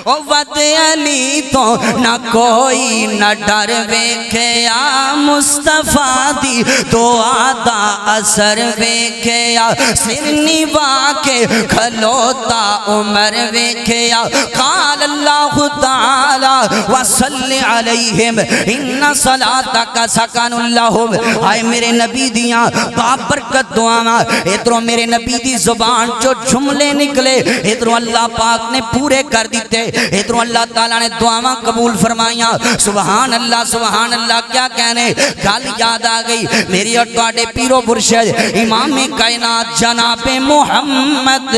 A: او ود علی تو نہ کوئی نہ ڈر ویکھیا مصطفیٰ دی دعا دا اثر ویکھیا سر نیوا کے کھلوتا عمر ویکھیا قال اللہ تعالی وصلی علیہم ان صلاتک سکن لہم آئے میرے نبی دیاں بابرکت دعاواں ادھروں میرے نبی دی زبان جو جملے نکلے ادھروں اللہ پاک نے پورے کر دیتے ادھروں اللہ تعالیٰ نے دعاواں قبول فرمائیاں سبحان اللہ کیا کہنے گل یاد آ گئی میری اور تواڈے پیرو مرشد امام کائنات جناب محمد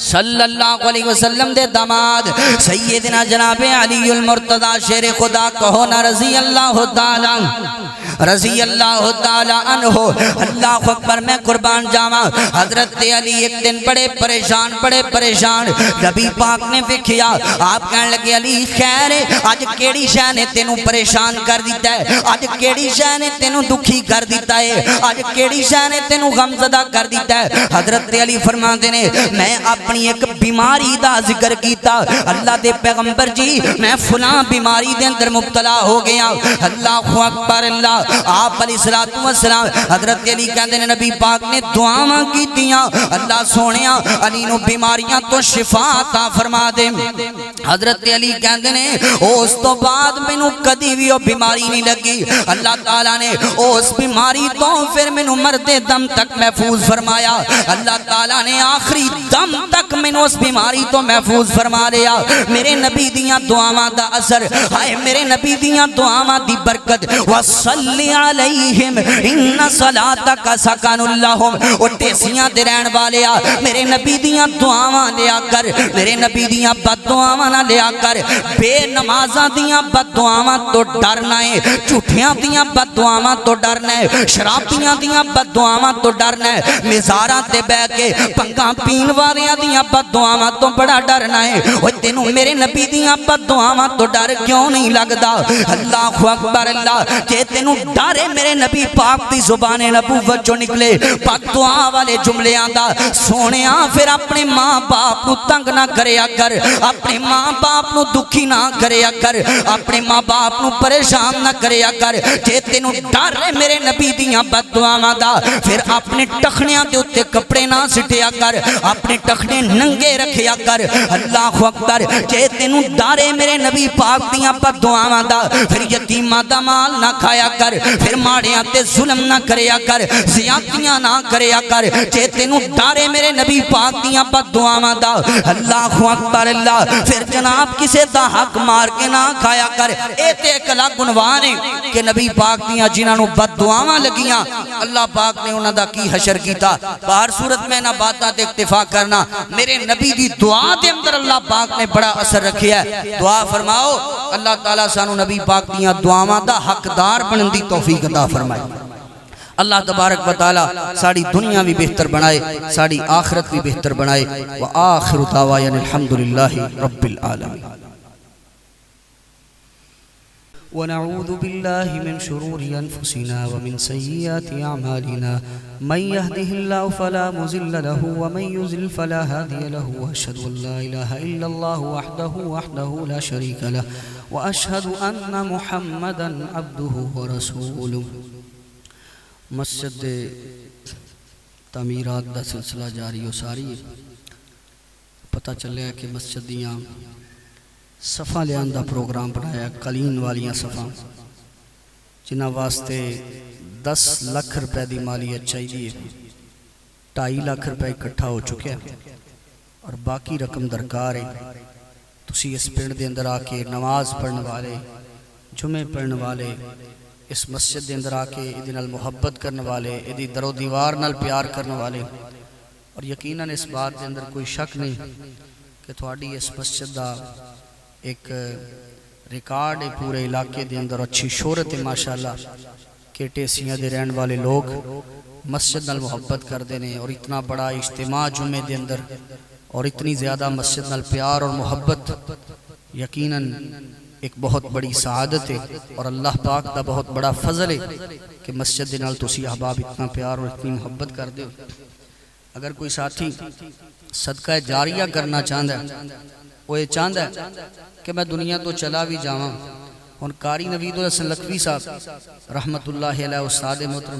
A: صلی اللہ علیہ وسلم دے داماد سیدنا جناب علی المرتضی شیر خدا کہو نا رضی اللہ تعالی عنہ اللہ اکبر میں قربان جاواں حضرت علی ایک دن بڑے پریشان نبی پاک نے ویکھیا آپ کہنے لگے علی خیر ہے اج کیڑی شے نے تینوں پریشان کر دیتا ہے اج کیڑی شے نے تینوں دکھی کر دیتا ہے اج کیڑی شے نے تینوں غمزدہ کر دیتا ہے حضرت علی فرماندے نے میں اپنی ایک بیماری دا ذکر کیتا اللہ دے پیغمبر جی میں فلاں بیماری دے اندر مبتلا ہو گیا اللہ اکبر اللہ آپ علیہ السلام حضرت علی کہندے نے نبی پاک نے دعاواں کیتیاں اللہ سونیا علی نو بیماریاں تو شفا عطا فرما دے حضرت علی کہندے نے اس تو بعد مینوں کدی بھی او بیماری نہیں لگی اللہ تعالیٰ نے اس بیماری تو پھر مینوں مرد دم تک محفوظ فرمایا اللہ تعالیٰ نے آخری دم تک مینوں اس بیماری تو محفوظ فرما لیا میرے نبی دیاں دعاواں دا اثر ہائے میرے نبی دیاں دعاواں دی برکت وصلی علیہم ان صلاتک سکن لہم او ٹیسیاں دے رہن والیا میرے نبی دیاں دعاواں لیا کر میرے نبی دیاں بد دعاواں نہ لیا کر بے نمازاں دیاں بد دعاواں تو ڈرنا ہے جھوٹیاں دیاں بد دعاواں تو ڈرنا ہے شرابیاں دیاں بد دعاواں تو ڈرنا ہے مزاراں تے بیٹھ کے پنگاں پین والیاں دی دیاں بد دعاواں تو بڑا ڈرنا ہے اوے تینوں میرے نبی دیاں بد دعاواں تو ڈر کیوں نہیں لگدا اللہ اکبر اللہ کہ تینوں ڈارے میرے نبی پاک دی زبان نبوت جو نکلے بد دعا والے جملیاں دا سونیا پھر اپنے ماں باپ نو تنگ نہ کریا کر اپنے ماں باپ نو دکھی نہ کریا کر اپنے ماں باپ نو پریشان نہ کریا کر جے تینوں ڈر ہے میرے نبی دیاں بد دعاواں دا پھر اپنے ٹخنیاں دے اوتے کپڑے نہ سٹیا کر اپنے ٹخنے ننگے رکھیا کر اللہ اکبر جے تینوں ڈر ہے میرے نبی پاک دیاں بد دعاواں دا پھر یتیماں دا مال نہ کھایا کر پھر ماڑیاں تے ظلم نہ کریا کر زیادتیاں نہ کریا کر جے تینوں ڈر ہے میرے نبی پاک دیاں بد دعاواں دا اللہ اکبر اللہ پھر جناب کسے دا حق مار کے نہ کھایا کر اے تے ایک الگ عنوان ہے کہ نبی پاک دیاں جنہاں نو بد دعاواں لگیاں اللہ پاک نے انہاں دا کی حشر کیتا باہر صورت میں نہ باتاں تے اکتفا کرنا میرے نبی دی دعا دے اندر اللہ پاک نے بڑا اثر رکھیا ہے دعا فرماؤ اللہ تعالیٰ سانو نبی پاک دیاں دعاواں دا حقدار بنن دی توفیق عطا فرمائے اللہ تبارک و تعالی ساڑی دنیا بھی بہتر بنائے ساڑی آخرت بھی بہتر بنائے وآخر دعوانا الحمدللہ رب العالمین ونعوذ بالله من شرور أنفسنا ومن سيئات أعمالنا من يهده الله فلا مضل له ومن يضلل فلا هادي له وأشهد أن لا إله إلا الله وحده لا شريك له وأشهد أن محمدا عبده ورسوله مسجد تعمیرات دا سلسلہ جاری و ساری پتہ چلے کہ مسجدیاں صفحہ لیان دا پروگرام بنایا قلین والیاں صفحہ جنہ واسطے 10 لاکھ روپے دی مالیت چاہیے 2.5 لاکھ روپے اکٹھا ہو چکے ہیں اور باقی رقم درکار ہے تسی اس پنڈ دے اندر آکے نماز پڑھنے والے جمعے پڑھنے والے اس مسجد دے اندر آکے ادھے نال محبت کرنے والے ادھی در و دیوار نال پیار کرنے والے اور یقیناً اس بات دے اندر کوئی شک نہیں کہ تھوڑی اس مسجد دا ایک ریکارڈ ہے پورے علاقے دے اندر اچھی شہرت ہے ماشاءاللہ کہ ٹیسیاں دے رہن والے لوگ مسجد نال محبت کر دینے اور اتنا بڑا اجتماع جمعے دے اندر اور اتنی زیادہ مسجد نال پیار اور محبت یقیناً ایک بہت بڑی سعادت ہے اور اللہ پاک دا بہت بڑا فضل ہے کہ مسجد نال تسی احباب اتنا پیار اور اتنی محبت کر دے اگر کوئی ساتھی صدقہ جاریہ کرنا چاہتا ہے وہ یہ چاہتا ہے کہ میں دنیا تو چلا بھی جاواں اور قاری نوید الحسن لکھوی صاحب رحمت اللہ علیہ استاد محترم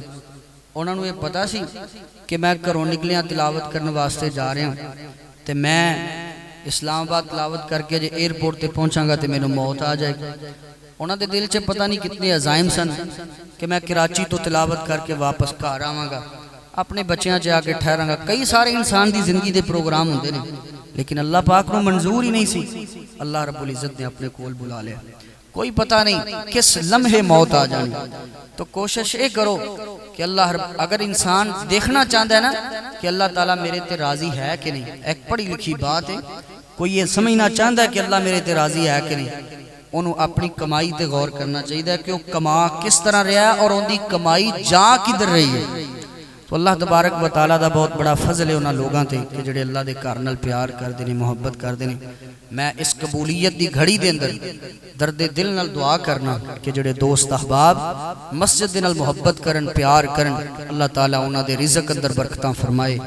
A: انہوں نے یہ پتا سی کہ میں گھروں نکلیاں تلاوت کرنے واسطے جا رہا ہوں تے میں اسلام آباد تلاوت کر کے جے ایئرپورٹ تے پہنچاں گا تے میں موت آ جائے گا انہوں نے دل چے پتہ نہیں کتنے عزائم سن کہ میں کراچی تو تلاوت کر کے واپس گھر آواں گا اپنے بچیاں چے آ کے ٹھہراں گا کئی سارے انسان دی زندگی دے پروگرام ہوندے نے لیکن اللہ پاک نو منظور ہی نہیں سی اللہ رب العزت نے اپنے کول بلا لیا کوئی پتہ نہیں کس لمحے موت آ جانی تو کوشش اے کرو کہ اللہ رب اگر انسان دیکھنا چاہتا ہے نا کہ اللہ تعالیٰ میرے تے راضی ہے کہ نہیں ایک پڑھی لکھی بات ہے کوئی یہ سمجھنا چاہتا ہے کہ اللہ میرے تے راضی ہے کہ نہیں انہوں اپنی کمائی تے غور کرنا چاہیے کہ وہ کما کس طرح رہا ہے اور ان دی کمائی جا کدھر رہی ہے تو اللہ تبارک و تعالیٰ دا بہت بڑا فضل ہے انہاں لوگاں تے کہ جڑے اللہ دے گھر نال پیار کر دینے محبت کر دینے میں اس قبولیت دی گھڑی دے اندر درد دل نال دعا کرنا کہ جڑے دوست احباب مسجد دے نال محبت کرن پیار کرن اللہ تعالیٰ انہاں دے رزق اندر برکتاں فرمائے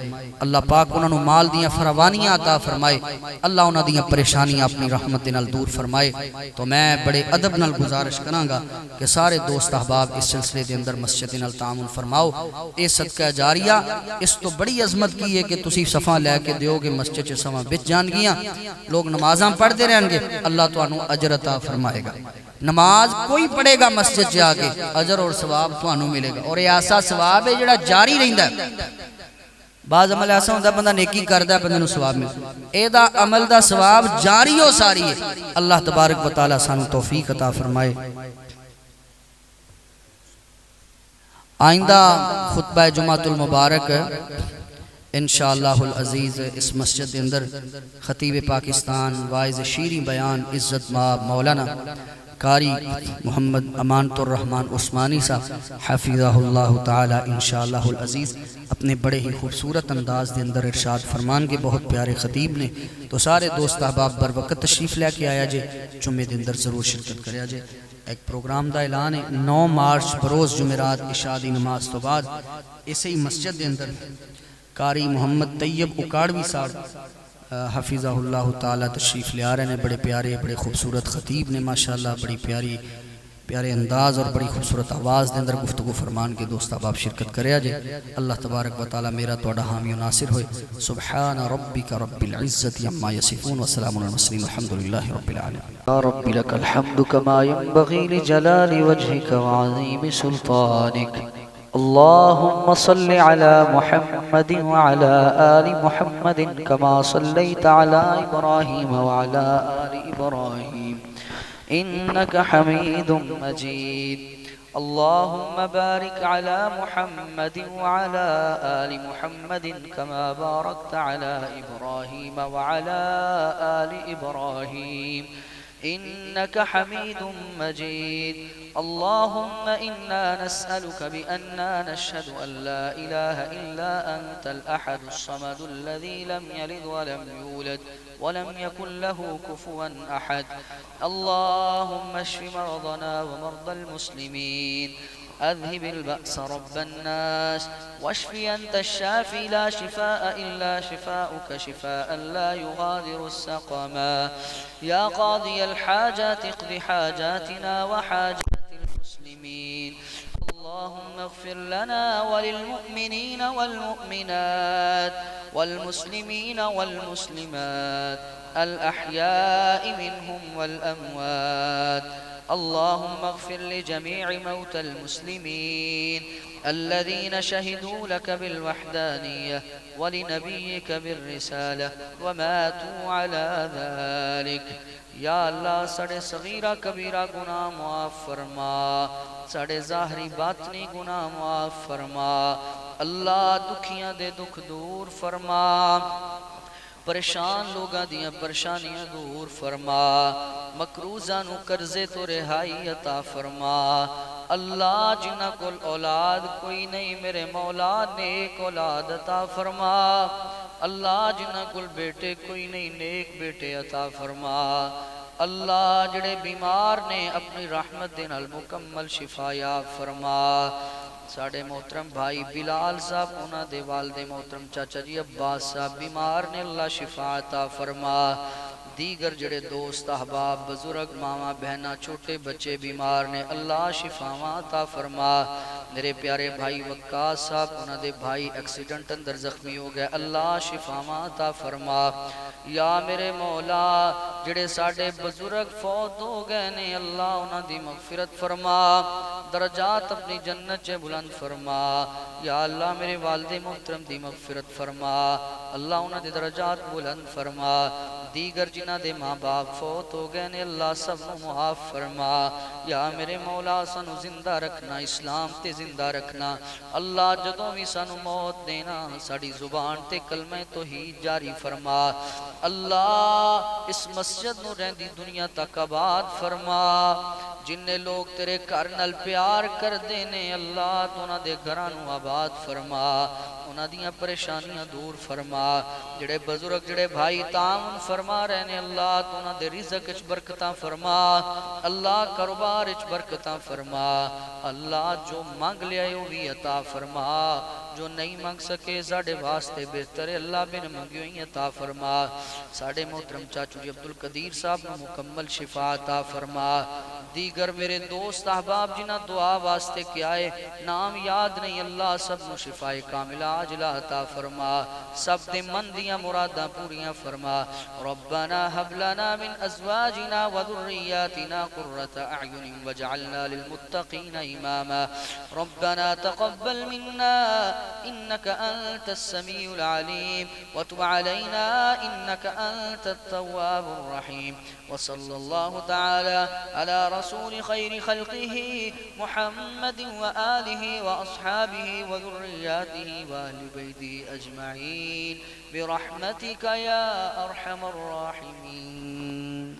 A: اللہ پاک انہاں نو مال دیاں فراوانیاں عطا فرمائے اللہ انہاں دیاں پریشانیاں اپنی رحمت نال دور فرمائے تو میں بڑے ادب نال گزارش کراں گا کہ سارے دوست احباب اس سلسلے دے اندر مسجد نال تعاون فرماؤ اے صدقہ جاریہ اس تو بڑی عظمت کی ہے کہ تسی صفحہ لے کے دیو گے مسجد چے سما بچ جان گیاں لوگ نمازاں پڑھ دے رہن گے اللہ تو انہوں عجر عطا فرمائے گا نماز کوئی پڑھے گا مسجد چے آگے عجر اور ثواب تو انہوں ملے گا اور یہ ایسا ثواب ہے جڑا جاری رہندا ہے بعض عمل ایسا ہوتا ہے بندہ نیکی کردا ہے بندے نو ثواب ملے اے دا عمل دا ثواب جاری ہو ساری ہے اللہ تبارک و تعالی سانو توفیق عطا فرمائے آئندہ خطبہ جمعۃ المبارک انشاءاللہ العزیز اس مسجد اندر خطیب پاکستان واعظ شیریں بیان عزت مآب مولانا قاری محمد امانت الرحمن عثمانی صاحب حفظہ اللہ تعالی انشاءاللہ العزیز اپنے بڑے ہی خوبصورت انداز دے اندر ارشاد فرمان کے بہت پیارے خطیب نے تو سارے دوست احباب بر وقت تشریف لے کے آیا جے جمعے دے اندر ضرور شرکت کریا جے ایک پروگرام دا اعلان ہے 9 مارچ بروز جمعرات عشاء دی نماز تو بعد اسی ہی مسجد دے اندر قاری محمد طیب اکاڑوی صاحب حفظہ اللہ تعالی تشریف لے آ رہے ہیں بڑے پیارے بڑے خوبصورت خطیب نے ماشاءاللہ بڑی پیارے انداز اور بڑی خوبصورت آواز دے اندر گفتگو فرمان کے دوست احباب شرکت کریا جائے اللہ تبارک و تعالی میرا توڑا حامی و ناصر ہوئے سبحان ربک رب العزت عما یصفون وسلام علی المرسلین والحمدللہ رب العالمین
B: یا رب لک الحمد کما ينبغي لجلال وجهك وعظیم سلطانك اللهم صل على محمد وعلى آل محمد كما صليت على إبراهيم وعلى آل إبراهيم إنك حميد مجيد اللهم بارك على محمد وعلى آل محمد كما باركت على إبراهيم وعلى آل إبراهيم إنك حميد مجيد اللهم إنا نسألك بأننا نشهد أن لا إله إلا أنت الأحد الصمد الذي لم يلد ولم يولد ولم يكن له كفوا أحد اللهم اشف مرضنا ومرضى المسلمين أذهب البأس رب الناس واشف أنت الشافي لا شفاء إلا شفاؤك شفاء لا يغادر السقما يا قاضي الحاجات اقض حاجاتنا وحاجات المسلمين اللهم اغفر لنا وللمؤمنين والمؤمنات والمسلمين والمسلمات الأحياء منهم والأموات اللهم اغفر لجميع موتى المسلمين الذين شهدوا لك بالوحدانية ولنبيك بالرسالة وماتوا على ذلك یا اللہ سڑے صغیرہ کبیرہ گناہ معاف فرما سڑے ظاہری باطنی گناہ معاف فرما اللہ دکھیاں دے دکھ دور فرما پریشان لوگاں دیاں پریشانیاں دور فرما مقروضاں نو قرضے تو رہائی عطا فرما اللہ جنہ کل اولاد کوئی نہیں میرے مولا نیک اولاد عطا فرما اللہ جنہ کل بیٹے کوئی نہیں نیک بیٹے عطا فرما اللہ جڑے بیمار نے اپنی رحمت دے نال مکمل شفا یاب فرما ساڑھے محترم بھائی بلال صاحب انہاں دے والد محترم چاچا جی عباس صاحب بیمار نے اللہ شفا عطا فرما دیگر جڑے دوست احباب بزرگ ماما بہنہ چھوٹے بچے بیمار نے اللہ شفا عطا فرما میرے پیارے بھائی وقاص صاحب انہاں دے بھائی ایکسیڈنٹ اندر زخمی ہو گئے اللہ شفا عطا فرما یا میرے مولا جڑے ساڑھے بزرگ فوت ہو گئے نے اللہ انہاں دی مغفرت فرما درجات اپنی جنت چے بلند فرما یا اللہ میرے والد محترم دی مغفرت فرما اللہ انہاں دی درجات بلند فرما دیگر جنہ دے ماں باپ فوت ہو گئے نے اللہ سب معاف فرما یا میرے مولا سانو زندہ رکھنا اسلام تے زندہ رکھنا اللہ جدوں بھی سانو موت دینا ساڑی زبان تے کلمہ توحید جاری فرما اللہ اس مسجد نو رہندی دنیا تک آباد فرما جنہیں لوگ تیرے گھر نال پیار کر دینے اللہ تو انہاں دے گھرانو آباد فرما انہاں دیاں پریشانیاں دور فرما جڑے بزرگ جڑے بھائی تعاون فرما رہنے اللہ تو انہاں دے رزق اچ برکتاں فرما اللہ کاروبار اچ برکتاں فرما اللہ جو مانگ لیا ہے وہ بھی عطا فرما جو نہیں مانگ سکے ساڑھے واسطے بہتر ہے اللہ بن منگیوں ہی عطا فرما ساڑھے محترم چاچو جی عبدالقدیر صاحب نے مکمل شفا عطا فرما دیگر میرے دوست احباب جنہ دعا واسطے کیا ہے نام یاد نہیں اللہ سب نو شفا کاملہ عاجلہ عطا فرما سب دے من دیاں مراداں پوریاں فرما ربنا حب لنا من ازواجنا وذریاتنا قرۃ اعین وجعلنا للمتقین اماما ربنا تقبل منا انك انت السميع العليم وتب علينا انك انت التواب الرحيم وصلى الله تعالى على رسول خير خلقه محمد وآله وأصحابه وذرياته وأهل بيته أجمعين برحمتك يا أرحم الراحمين.